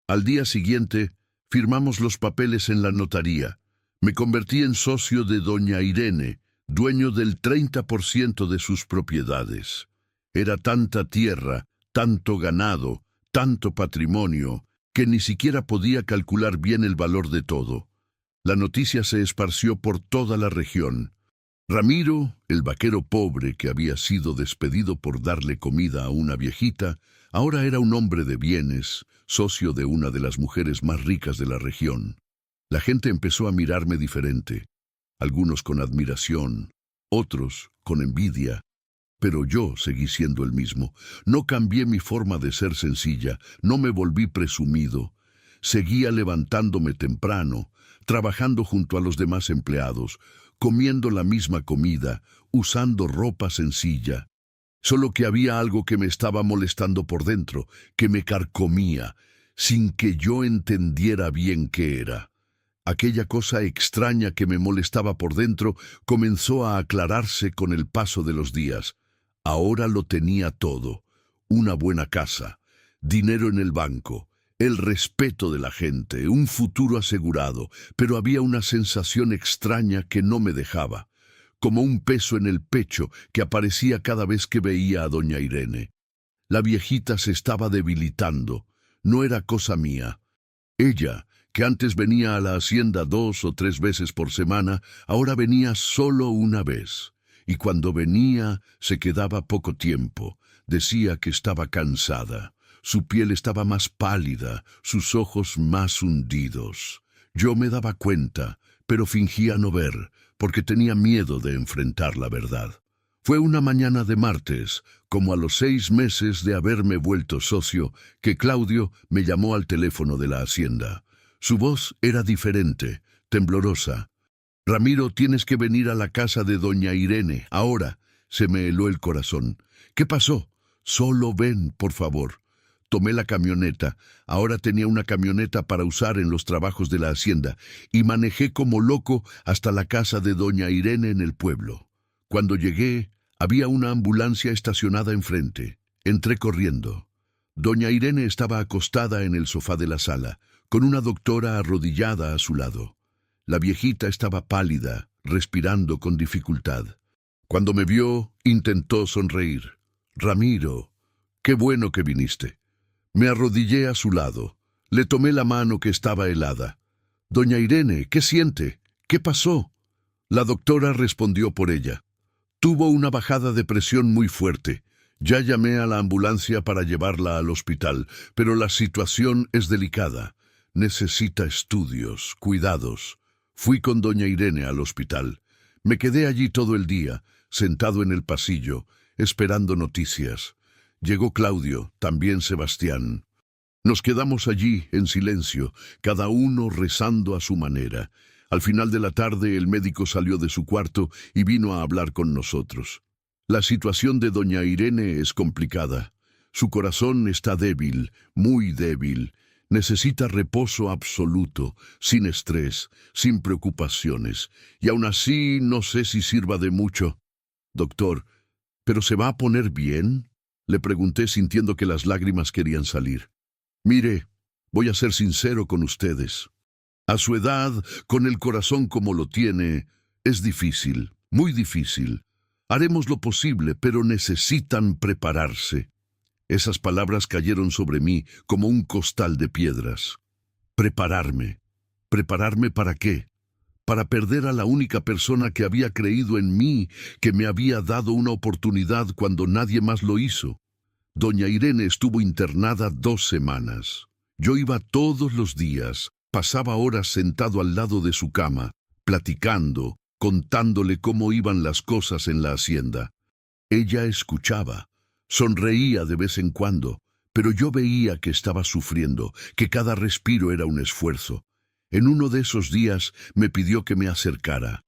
Al día siguiente, firmamos los papeles en la notaría. Me convertí en socio de doña Irene, dueño del 30% de sus propiedades. Era tanta tierra, tanto ganado, tanto patrimonio, que ni siquiera podía calcular bien el valor de todo. La noticia se esparció por toda la región. Ramiro, el vaquero pobre que había sido despedido por darle comida a una viejita, ahora era un hombre de bienes, socio de una de las mujeres más ricas de la región. La gente empezó a mirarme diferente. Algunos con admiración, otros con envidia, pero yo seguí siendo el mismo. No cambié mi forma de ser sencilla, no me volví presumido. Seguía levantándome temprano, trabajando junto a los demás empleados, comiendo la misma comida, usando ropa sencilla. Solo que había algo que me estaba molestando por dentro, que me carcomía, sin que yo entendiera bien qué era. Aquella cosa extraña que me molestaba por dentro comenzó a aclararse con el paso de los días. Ahora lo tenía todo: una buena casa, dinero en el banco, el respeto de la gente, un futuro asegurado, pero había una sensación extraña que no me dejaba, como un peso en el pecho que aparecía cada vez que veía a doña Irene. La viejita se estaba debilitando, no era cosa mía. Ella, que antes venía a la hacienda 2 o 3 veces por semana, ahora venía solo una vez. Y cuando venía, se quedaba poco tiempo. Decía que estaba cansada. Su piel estaba más pálida, sus ojos más hundidos. Yo me daba cuenta, pero fingía no ver, porque tenía miedo de enfrentar la verdad. Fue una mañana de martes, como a los 6 meses de haberme vuelto socio, que Claudio me llamó al teléfono de la hacienda. Su voz era diferente, temblorosa. «Ramiro, tienes que venir a la casa de doña Irene, ahora». Se me heló el corazón. «¿Qué pasó?» «Solo ven, por favor». Tomé la camioneta. Ahora tenía una camioneta para usar en los trabajos de la hacienda, y manejé como loco hasta la casa de doña Irene en el pueblo. Cuando llegué, había una ambulancia estacionada enfrente. Entré corriendo. Doña Irene estaba acostada en el sofá de la sala, con una doctora arrodillada a su lado. La viejita estaba pálida, respirando con dificultad. Cuando me vio, intentó sonreír. «Ramiro, qué bueno que viniste». Me arrodillé a su lado. Le tomé la mano que estaba helada. «Doña Irene, ¿qué siente? ¿Qué pasó?» La doctora respondió por ella. «Tuvo una bajada de presión muy fuerte. Ya llamé a la ambulancia para llevarla al hospital, pero la situación es delicada. Necesita estudios, cuidados». Fui con doña Irene al hospital. Me quedé allí todo el día, sentado en el pasillo, esperando noticias. Llegó Claudio, también Sebastián. Nos quedamos allí, en silencio, cada uno rezando a su manera. Al final de la tarde el médico salió de su cuarto y vino a hablar con nosotros. La situación de doña Irene es complicada. Su corazón está débil, muy débil. Necesita reposo absoluto, sin estrés, sin preocupaciones. Y aún así no sé si sirva de mucho. «Doctor, ¿pero se va a poner bien?», le pregunté sintiendo que las lágrimas querían salir. «Mire, voy a ser sincero con ustedes. A su edad, con el corazón como lo tiene, es difícil, muy difícil. Haremos lo posible, pero necesitan prepararse». Esas palabras cayeron sobre mí como un costal de piedras. Prepararme. ¿Prepararme para qué? Para perder a la única persona que había creído en mí, que me había dado una oportunidad cuando nadie más lo hizo. Doña Irene estuvo internada 2 semanas. Yo iba todos los días, pasaba horas sentado al lado de su cama, platicando, contándole cómo iban las cosas en la hacienda. Ella escuchaba. Sonreía de vez en cuando, pero yo veía que estaba sufriendo, que cada respiro era un esfuerzo. En uno de esos días me pidió que me acercara.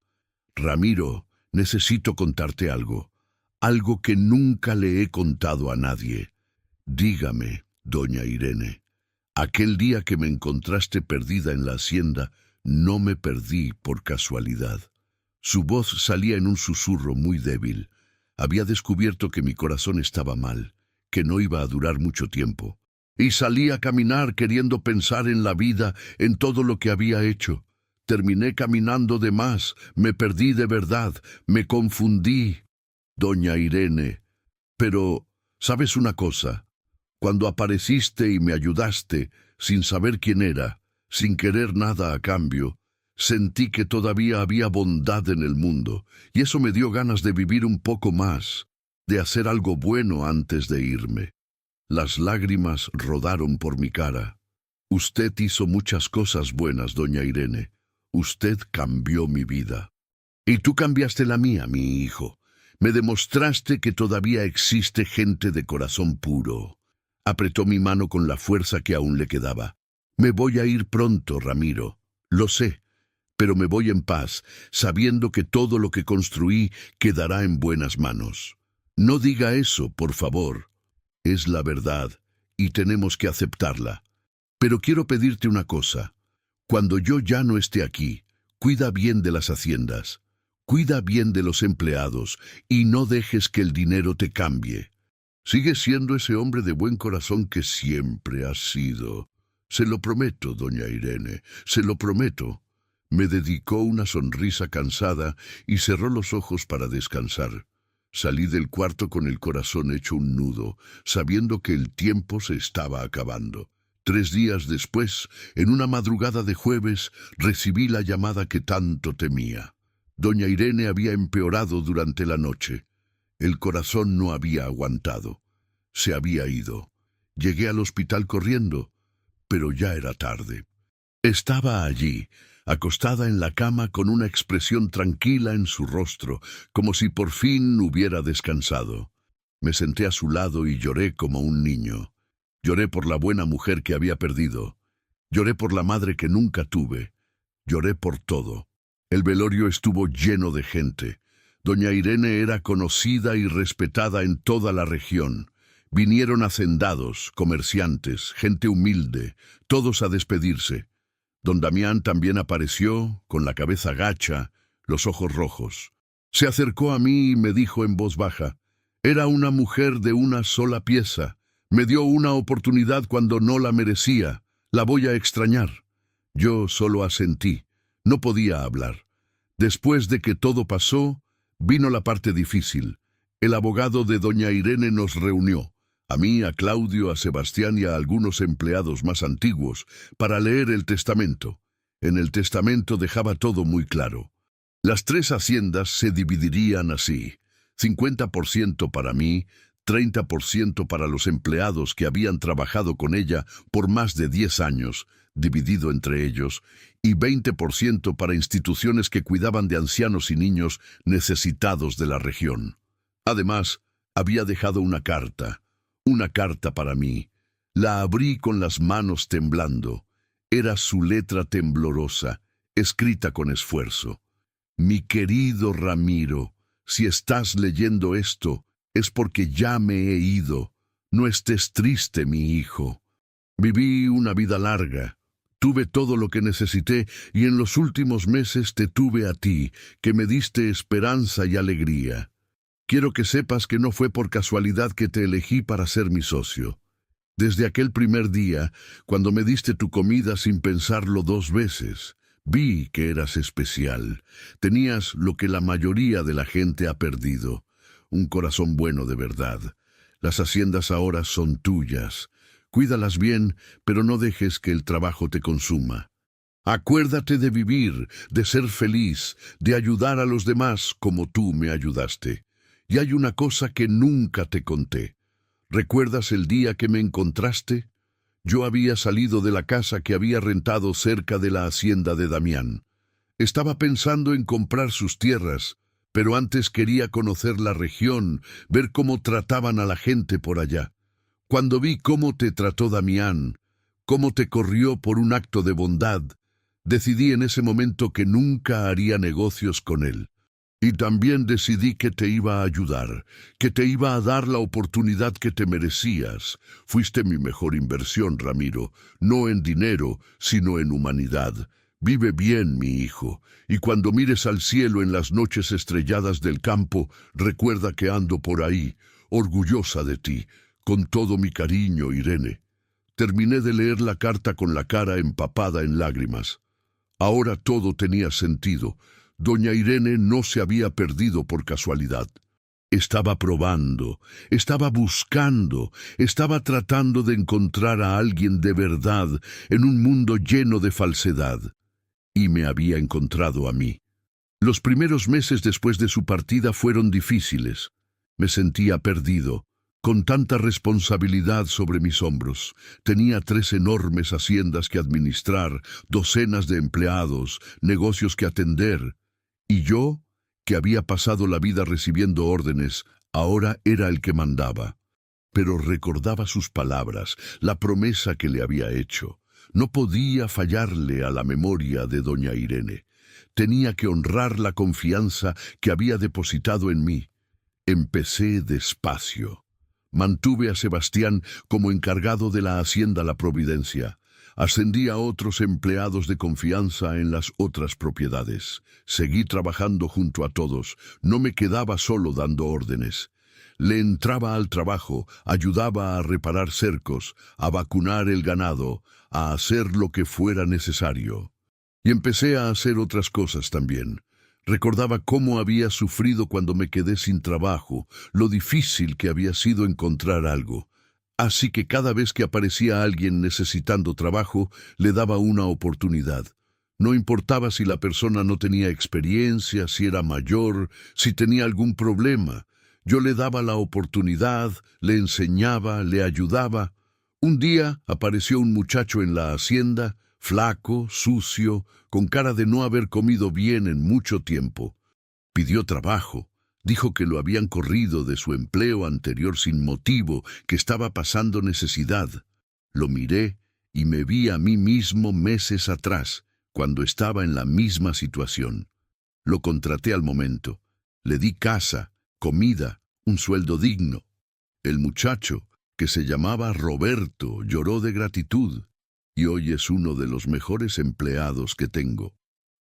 «Ramiro, necesito contarte algo que nunca le he contado a nadie. Dígame, doña Irene, aquel día que me encontraste perdida en la hacienda, no me perdí por casualidad». Su voz salía en un susurro muy débil. Había descubierto que mi corazón estaba mal, que no iba a durar mucho tiempo. Y salí a caminar queriendo pensar en la vida, en todo lo que había hecho. Terminé caminando de más, me perdí de verdad, me confundí. Doña Irene, pero, ¿sabes una cosa? Cuando apareciste y me ayudaste, sin saber quién era, sin querer nada a cambio, sentí que todavía había bondad en el mundo, y eso me dio ganas de vivir un poco más, de hacer algo bueno antes de irme. Las lágrimas rodaron por mi cara. «Usted hizo muchas cosas buenas, doña Irene. Usted cambió mi vida. Y tú cambiaste la mía, mi hijo. Me demostraste que todavía existe gente de corazón puro». Apretó mi mano con la fuerza que aún le quedaba. «Me voy a ir pronto, Ramiro. Lo sé. Pero me voy en paz, sabiendo que todo lo que construí quedará en buenas manos. No diga eso, por favor. Es la verdad, y tenemos que aceptarla. Pero quiero pedirte una cosa. Cuando yo ya no esté aquí, cuida bien de las haciendas, cuida bien de los empleados, y no dejes que el dinero te cambie. Sigue siendo ese hombre de buen corazón que siempre has sido. Se lo prometo, doña Irene, se lo prometo». Me dedicó una sonrisa cansada y cerró los ojos para descansar. Salí del cuarto con el corazón hecho un nudo, sabiendo que el tiempo se estaba acabando. 3 días después, en una madrugada de jueves, recibí la llamada que tanto temía. Doña Irene había empeorado durante la noche. El corazón no había aguantado. Se había ido. Llegué al hospital corriendo, pero ya era tarde. Estaba allí, acostada en la cama con una expresión tranquila en su rostro, como si por fin hubiera descansado. Me senté a su lado y lloré como un niño. Lloré por la buena mujer que había perdido. Lloré por la madre que nunca tuve. Lloré por todo. El velorio estuvo lleno de gente. Doña Irene era conocida y respetada en toda la región. Vinieron hacendados, comerciantes, gente humilde, todos a despedirse. Don Damián también apareció, con la cabeza gacha, los ojos rojos. Se acercó a mí y me dijo en voz baja: «Era una mujer de una sola pieza, Me dio una oportunidad cuando no la merecía. La voy a extrañar. Yo solo asentí. No podía hablar. Después de que todo pasó, vino la parte difícil. El abogado de doña Irene nos reunió, a mí, a Claudio, a Sebastián y a algunos empleados más antiguos, para leer el testamento. En el testamento dejaba todo muy claro. Las 3 haciendas se dividirían así: 50% para mí, 30% para los empleados que habían trabajado con ella por más de 10 años, dividido entre ellos, y 20% para instituciones que cuidaban de ancianos y niños necesitados de la región. Además, había dejado una carta para mí. La abrí con las manos temblando. Era su letra temblorosa, escrita con esfuerzo. Mi querido Ramiro, si estás leyendo esto, es porque ya me he ido. No estés triste, mi hijo. Viví una vida larga. Tuve todo lo que necesité y en los últimos meses te tuve a ti, que me diste esperanza y alegría. Quiero que sepas que no fue por casualidad que te elegí para ser mi socio. Desde aquel primer día, cuando me diste tu comida sin pensarlo 2 veces, vi que eras especial. Tenías lo que la mayoría de la gente ha perdido: un corazón bueno de verdad. Las haciendas ahora son tuyas. Cuídalas bien, pero no dejes que el trabajo te consuma. Acuérdate de vivir, de ser feliz, de ayudar a los demás como tú me ayudaste. Y hay una cosa que nunca te conté. ¿Recuerdas el día que me encontraste? Yo había salido de la casa que había rentado cerca de la hacienda de Damián. Estaba pensando en comprar sus tierras, pero antes quería conocer la región, ver cómo trataban a la gente por allá. Cuando vi cómo te trató Damián, cómo te corrió por un acto de bondad, decidí en ese momento que nunca haría negocios con él. Y también decidí que te iba a ayudar, que te iba a dar la oportunidad que te merecías. Fuiste mi mejor inversión, Ramiro, no en dinero, sino en humanidad. Vive bien, mi hijo, y cuando mires al cielo en las noches estrelladas del campo, recuerda que ando por ahí, orgullosa de ti, con todo mi cariño, Irene. Terminé de leer la carta con la cara empapada en lágrimas. Ahora todo tenía sentido. Doña Irene no se había perdido por casualidad. Estaba probando, estaba buscando, estaba tratando de encontrar a alguien de verdad en un mundo lleno de falsedad. Y me había encontrado a mí. Los primeros meses después de su partida fueron difíciles. Me sentía perdido, con tanta responsabilidad sobre mis hombros. Tenía 3 enormes haciendas que administrar, docenas de empleados, negocios que atender. Y yo, que había pasado la vida recibiendo órdenes, ahora era el que mandaba. Pero recordaba sus palabras, la promesa que le había hecho. No podía fallarle a la memoria de doña Irene. Tenía que honrar la confianza que había depositado en mí. Empecé despacio. Mantuve a Sebastián como encargado de la hacienda La Providencia. Ascendí a otros empleados de confianza en las otras propiedades. Seguí trabajando junto a todos. No me quedaba solo dando órdenes. Le entraba al trabajo, ayudaba a reparar cercos, a vacunar el ganado, a hacer lo que fuera necesario. Y empecé a hacer otras cosas también. Recordaba cómo había sufrido cuando me quedé sin trabajo, lo difícil que había sido encontrar algo. Así que cada vez que aparecía alguien necesitando trabajo, le daba una oportunidad. No importaba si la persona no tenía experiencia, si era mayor, si tenía algún problema. Yo le daba la oportunidad, le enseñaba, le ayudaba. Un día apareció un muchacho en la hacienda, flaco, sucio, con cara de no haber comido bien en mucho tiempo. Pidió trabajo. Dijo que lo habían corrido de su empleo anterior sin motivo, que estaba pasando necesidad. Lo miré y me vi a mí mismo meses atrás, cuando estaba en la misma situación. Lo contraté al momento. Le di casa, comida, un sueldo digno. El muchacho, que se llamaba Roberto, lloró de gratitud, y hoy es uno de los mejores empleados que tengo.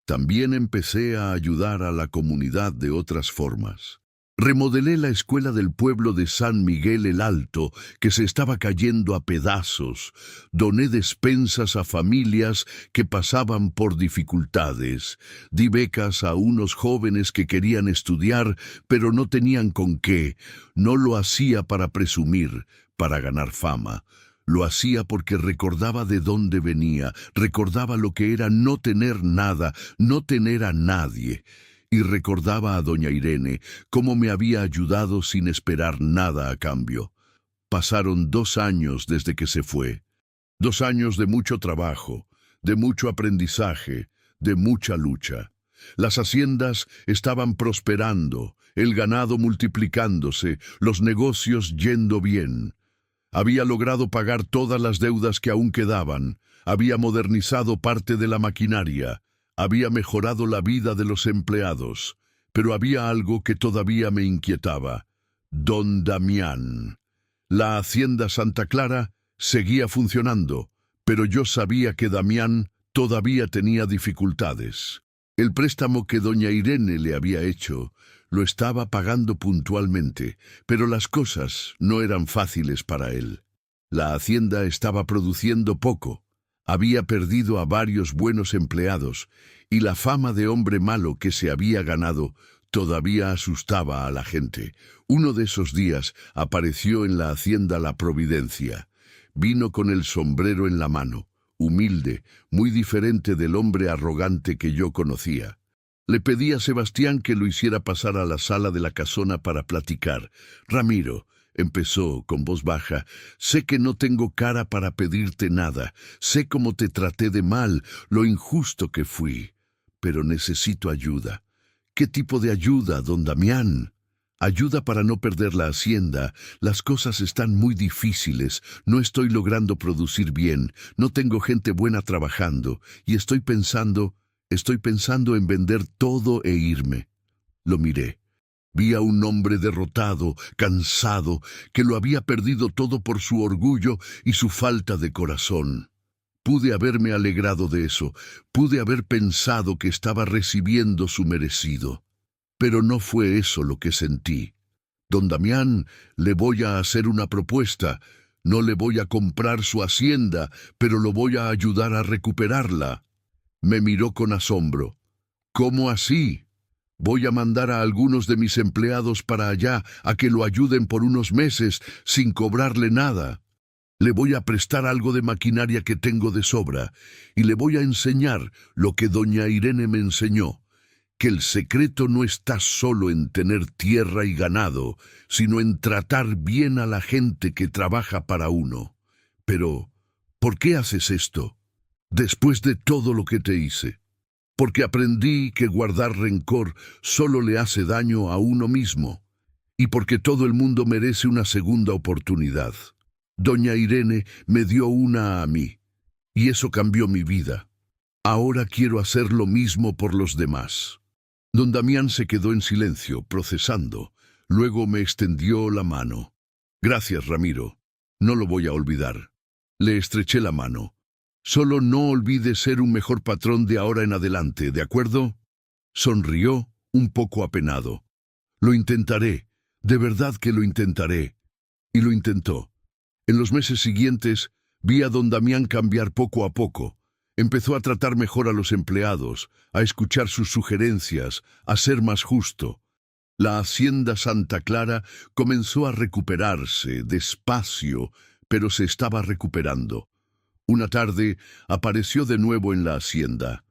También empecé a ayudar a la comunidad de otras formas. Remodelé la escuela del pueblo de San Miguel el Alto, que se estaba cayendo a pedazos. Doné despensas a familias que pasaban por dificultades. Di becas a unos jóvenes que querían estudiar, pero no tenían con qué. No lo hacía para presumir, para ganar fama. Lo hacía porque recordaba de dónde venía, recordaba lo que era no tener nada, no tener a nadie. Y recordaba a doña Irene cómo me había ayudado sin esperar nada a cambio. Pasaron 2 años desde que se fue. 2 años de mucho trabajo, de mucho aprendizaje, de mucha lucha. Las haciendas estaban prosperando, el ganado multiplicándose, los negocios yendo bien. Había logrado pagar todas las deudas que aún quedaban, había modernizado parte de la maquinaria, había mejorado la vida de los empleados, pero había algo que todavía me inquietaba. Don Damián. La hacienda Santa Clara seguía funcionando, pero yo sabía que Damián todavía tenía dificultades. El préstamo que doña Irene le había hecho lo estaba pagando puntualmente, pero las cosas no eran fáciles para él. La hacienda estaba produciendo poco. Había perdido a varios buenos empleados, y la fama de hombre malo que se había ganado todavía asustaba a la gente. Uno de esos días apareció en la hacienda la Providencia. Vino con el sombrero en la mano, humilde, muy diferente del hombre arrogante que yo conocía. Le pedí a Sebastián que lo hiciera pasar a la sala de la casona para platicar. «Ramiro», empezó con voz baja, «sé que no tengo cara para pedirte nada, sé cómo te traté de mal, lo injusto que fui, pero necesito ayuda». «¿Qué tipo de ayuda, don Damián?» «Ayuda para no perder la hacienda. Las cosas están muy difíciles, no estoy logrando producir bien, no tengo gente buena trabajando, y estoy pensando en vender todo e irme». Lo miré. Vi a un hombre derrotado, cansado, que lo había perdido todo por su orgullo y su falta de corazón. Pude haberme alegrado de eso, pude haber pensado que estaba recibiendo su merecido. Pero no fue eso lo que sentí. «Don Damián, le voy a hacer una propuesta. No le voy a comprar su hacienda, pero lo voy a ayudar a recuperarla». Me miró con asombro. «¿Cómo así?» «Voy a mandar a algunos de mis empleados para allá a que lo ayuden por unos meses sin cobrarle nada. Le voy a prestar algo de maquinaria que tengo de sobra y le voy a enseñar lo que doña Irene me enseñó, que el secreto no está solo en tener tierra y ganado, sino en tratar bien a la gente que trabaja para uno». «Pero, ¿por qué haces esto? Después de todo lo que te hice». «Porque aprendí que guardar rencor solo le hace daño a uno mismo, y porque todo el mundo merece una segunda oportunidad. Doña Irene me dio una a mí, y eso cambió mi vida. Ahora quiero hacer lo mismo por los demás». Don Damián se quedó en silencio, procesando. Luego me extendió la mano. «Gracias, Ramiro. No lo voy a olvidar». Le estreché la mano. «Solo no olvides ser un mejor patrón de ahora en adelante, ¿de acuerdo?» Sonrió, un poco apenado. «Lo intentaré, de verdad que lo intentaré». Y lo intentó. En los meses siguientes, vi a don Damián cambiar poco a poco. Empezó a tratar mejor a los empleados, a escuchar sus sugerencias, a ser más justo. La hacienda Santa Clara comenzó a recuperarse, despacio, pero se estaba recuperando. Una tarde apareció de nuevo en la hacienda.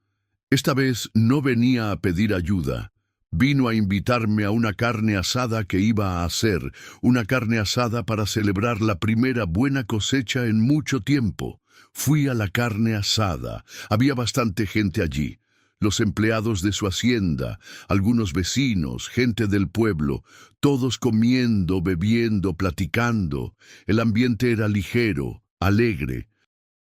Esta vez no venía a pedir ayuda. Vino a invitarme a una carne asada que iba a hacer, una carne asada para celebrar la primera buena cosecha en mucho tiempo. Fui a la carne asada. Había bastante gente allí. Los empleados de su hacienda, algunos vecinos, gente del pueblo, todos comiendo, bebiendo, platicando. El ambiente era ligero, alegre.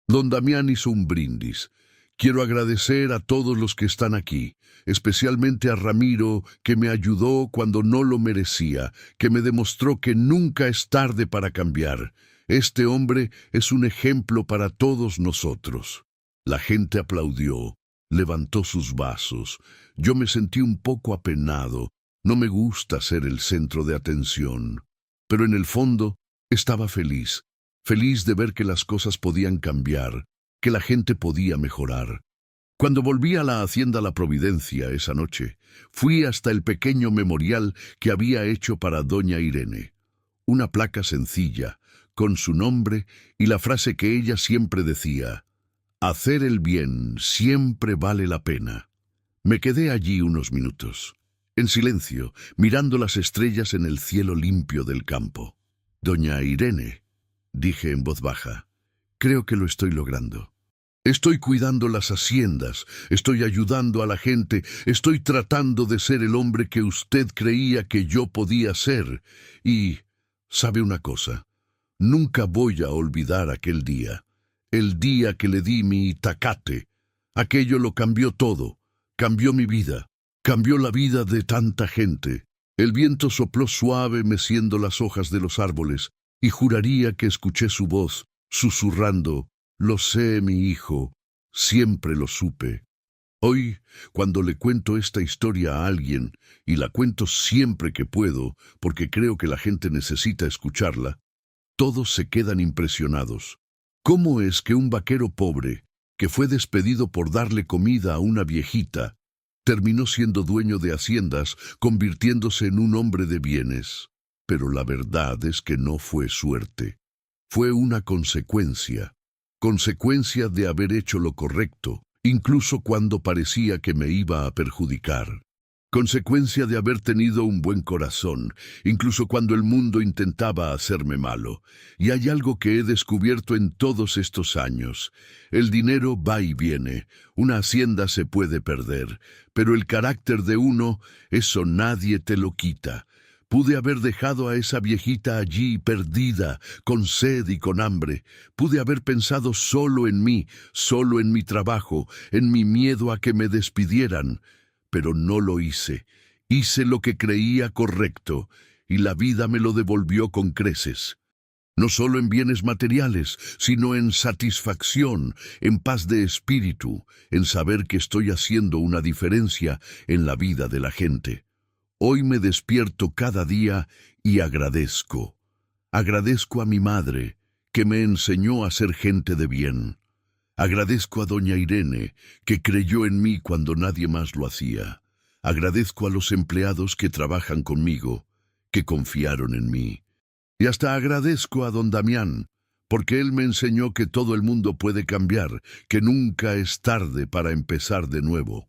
Don Damián hizo un brindis. «Quiero agradecer a todos los que están aquí, especialmente a Ramiro, que me ayudó cuando no lo merecía, que me demostró que nunca es tarde para cambiar. Este hombre es un ejemplo para todos nosotros». La gente aplaudió, levantó sus vasos. Yo me sentí un poco apenado. No me gusta ser el centro de atención, pero en el fondo estaba feliz, feliz de ver que las cosas podían cambiar, que la gente podía mejorar. Cuando volví a la hacienda La Providencia esa noche, fui hasta el pequeño memorial que había hecho para doña Irene. Una placa sencilla, con su nombre y la frase que ella siempre decía: hacer el bien siempre vale la pena. Me quedé allí unos minutos, en silencio, mirando las estrellas en el cielo limpio del campo. Doña Irene, dije en voz baja, creo que lo estoy logrando. Estoy cuidando las haciendas, estoy ayudando a la gente, estoy tratando de ser el hombre que usted creía que yo podía ser. Y, ¿sabe una cosa? Nunca voy a olvidar aquel día, el día que le di mi itacate. Aquello lo cambió todo, cambió mi vida, cambió la vida de tanta gente. El viento sopló suave meciendo las hojas de los árboles, y juraría que escuché su voz, susurrando: lo sé, mi hijo, siempre lo supe. Hoy, cuando le cuento esta historia a alguien, y la cuento siempre que puedo, porque creo que la gente necesita escucharla, todos se quedan impresionados. ¿Cómo es que un vaquero pobre, que fue despedido por darle comida a una viejita, terminó siendo dueño de haciendas, convirtiéndose en un hombre de bienes? Pero la verdad es que no fue suerte. Fue una consecuencia de haber hecho lo correcto, incluso cuando parecía que me iba a perjudicar. Consecuencia de haber tenido un buen corazón, incluso cuando el mundo intentaba hacerme malo. Y hay algo que he descubierto en todos estos años. El dinero va y viene, una hacienda se puede perder, pero el carácter de uno, eso nadie te lo quita. Pude haber dejado a esa viejita allí perdida, con sed y con hambre. Pude haber pensado solo en mí, solo en mi trabajo, en mi miedo a que me despidieran. Pero no lo hice. Hice lo que creía correcto, y la vida me lo devolvió con creces. No solo en bienes materiales, sino en satisfacción, en paz de espíritu, en saber que estoy haciendo una diferencia en la vida de la gente. Hoy me despierto cada día y agradezco. Agradezco a mi madre, que me enseñó a ser gente de bien. Agradezco a doña Irene, que creyó en mí cuando nadie más lo hacía. Agradezco a los empleados que trabajan conmigo, que confiaron en mí. Y hasta agradezco a don Damián, porque él me enseñó que todo el mundo puede cambiar, que nunca es tarde para empezar de nuevo.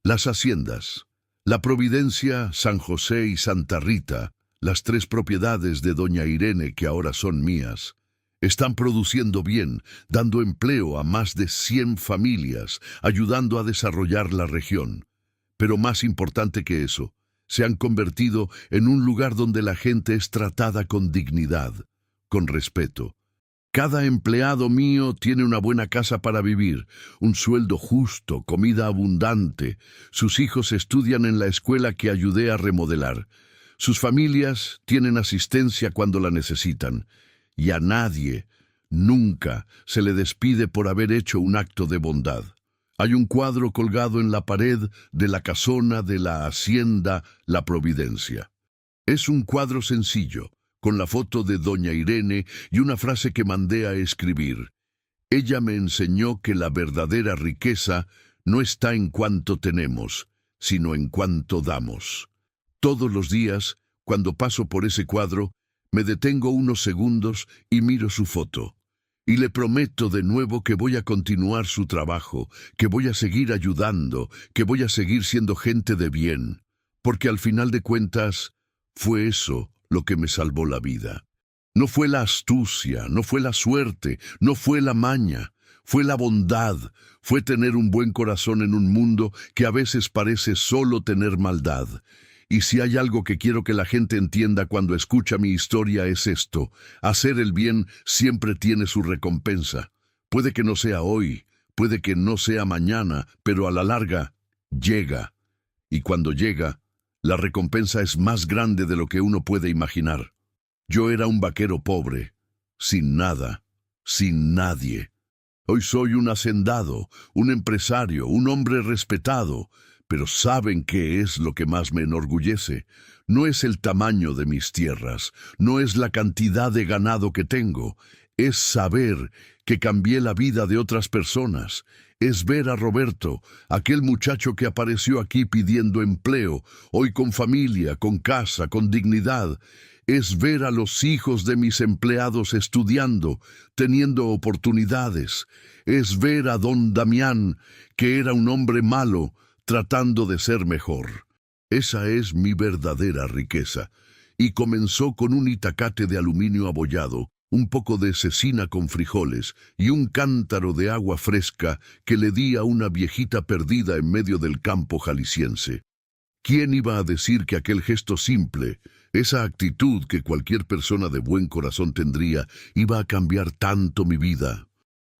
Las haciendas, La Providencia, San José y Santa Rita, las 3 propiedades de doña Irene que ahora son mías, están produciendo bien, dando empleo a más de 100 familias, ayudando a desarrollar la región. Pero más importante que eso, se han convertido en un lugar donde la gente es tratada con dignidad, con respeto. Cada empleado mío tiene una buena casa para vivir, un sueldo justo, comida abundante. Sus hijos estudian en la escuela que ayudé a remodelar. Sus familias tienen asistencia cuando la necesitan. Y a nadie, nunca, se le despide por haber hecho un acto de bondad. Hay un cuadro colgado en la pared de la casona de la hacienda La Providencia. Es un cuadro sencillo, con la foto de doña Irene y una frase que mandé a escribir. Ella me enseñó que la verdadera riqueza no está en cuánto tenemos, sino en cuánto damos. Todos los días, cuando paso por ese cuadro, me detengo unos segundos y miro su foto. Y le prometo de nuevo que voy a continuar su trabajo, que voy a seguir ayudando, que voy a seguir siendo gente de bien. Porque al final de cuentas, fue eso lo que me salvó la vida. No fue la astucia, no fue la suerte, no fue la maña, fue la bondad, fue tener un buen corazón en un mundo que a veces parece solo tener maldad. Y si hay algo que quiero que la gente entienda cuando escucha mi historia es esto: hacer el bien siempre tiene su recompensa. Puede que no sea hoy, puede que no sea mañana, pero a la larga llega. Y cuando llega, la recompensa es más grande de lo que uno puede imaginar. Yo era un vaquero pobre, sin nada, sin nadie. Hoy soy un hacendado, un empresario, un hombre respetado, Pero ¿saben qué es lo que más me enorgullece? No es el tamaño de mis tierras, no es la cantidad de ganado que tengo, es saber que cambié la vida de otras personas, es ver a Roberto, aquel muchacho que apareció aquí pidiendo empleo, hoy con familia, con casa, con dignidad. Es ver a los hijos de mis empleados estudiando, teniendo oportunidades. Es ver a don Damián, que era un hombre malo, tratando de ser mejor. Esa es mi verdadera riqueza. Y comenzó con un itacate de aluminio abollado, un poco de cecina con frijoles y un cántaro de agua fresca que le di a una viejita perdida en medio del campo jalisciense. ¿Quién iba a decir que aquel gesto simple, esa actitud que cualquier persona de buen corazón tendría, iba a cambiar tanto mi vida?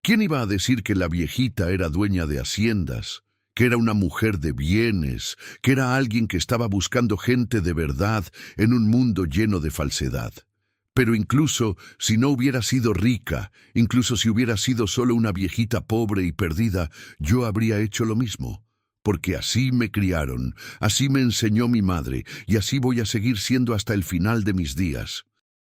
¿Quién iba a decir que la viejita era dueña de haciendas, que era una mujer de bienes, que era alguien que estaba buscando gente de verdad en un mundo lleno de falsedad? Pero incluso si no hubiera sido rica, incluso si hubiera sido solo una viejita pobre y perdida, yo habría hecho lo mismo. Porque así me criaron, así me enseñó mi madre, y así voy a seguir siendo hasta el final de mis días.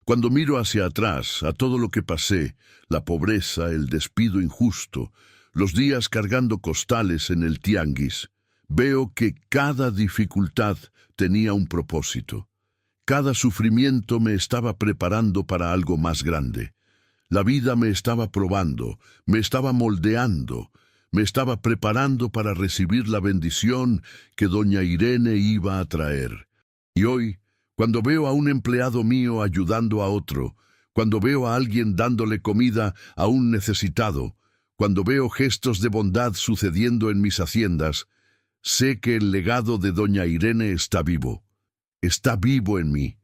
Cuando miro hacia atrás, a todo lo que pasé, la pobreza, el despido injusto, los días cargando costales en el tianguis, veo que cada dificultad tenía un propósito. Cada sufrimiento me estaba preparando para algo más grande. La vida me estaba probando, me estaba moldeando, me estaba preparando para recibir la bendición que doña Irene iba a traer. Y hoy, cuando veo a un empleado mío ayudando a otro, cuando veo a alguien dándole comida a un necesitado, cuando veo gestos de bondad sucediendo en mis haciendas, sé que el legado de doña Irene está vivo. Está vivo en mí.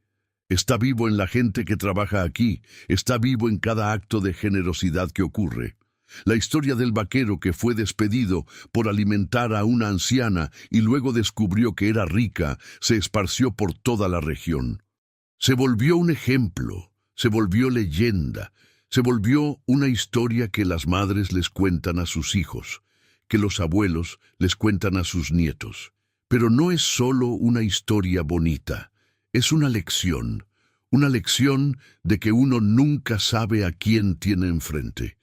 Está vivo en la gente que trabaja aquí. Está vivo en cada acto de generosidad que ocurre. La historia del vaquero que fue despedido por alimentar a una anciana y luego descubrió que era rica, se esparció por toda la región. Se volvió un ejemplo, se volvió leyenda, se volvió una historia que las madres les cuentan a sus hijos, que los abuelos les cuentan a sus nietos. Pero no es solo una historia bonita, es una lección de que uno nunca sabe a quién tiene enfrente.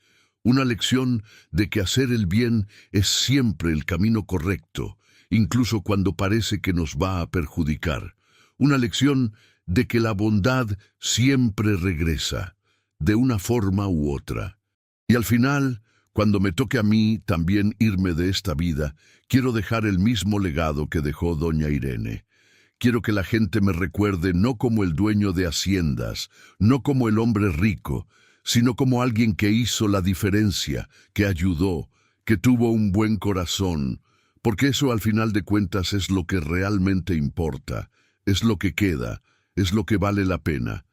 Una lección de que hacer el bien es siempre el camino correcto, incluso cuando parece que nos va a perjudicar. Una lección de que la bondad siempre regresa, de una forma u otra. Y al final, cuando me toque a mí también irme de esta vida, quiero dejar el mismo legado que dejó doña Irene. Quiero que la gente me recuerde no como el dueño de haciendas, no como el hombre rico, sino como alguien que hizo la diferencia, que ayudó, que tuvo un buen corazón, porque eso al final de cuentas es lo que realmente importa, es lo que queda, es lo que vale la pena.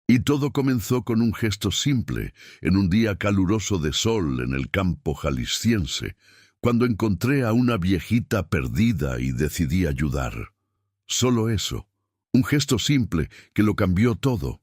Y todo comenzó con un gesto simple, en un día caluroso de sol en el campo jalisciense, cuando encontré a una viejita perdida y decidí ayudar. Solo eso, un gesto simple que lo cambió todo.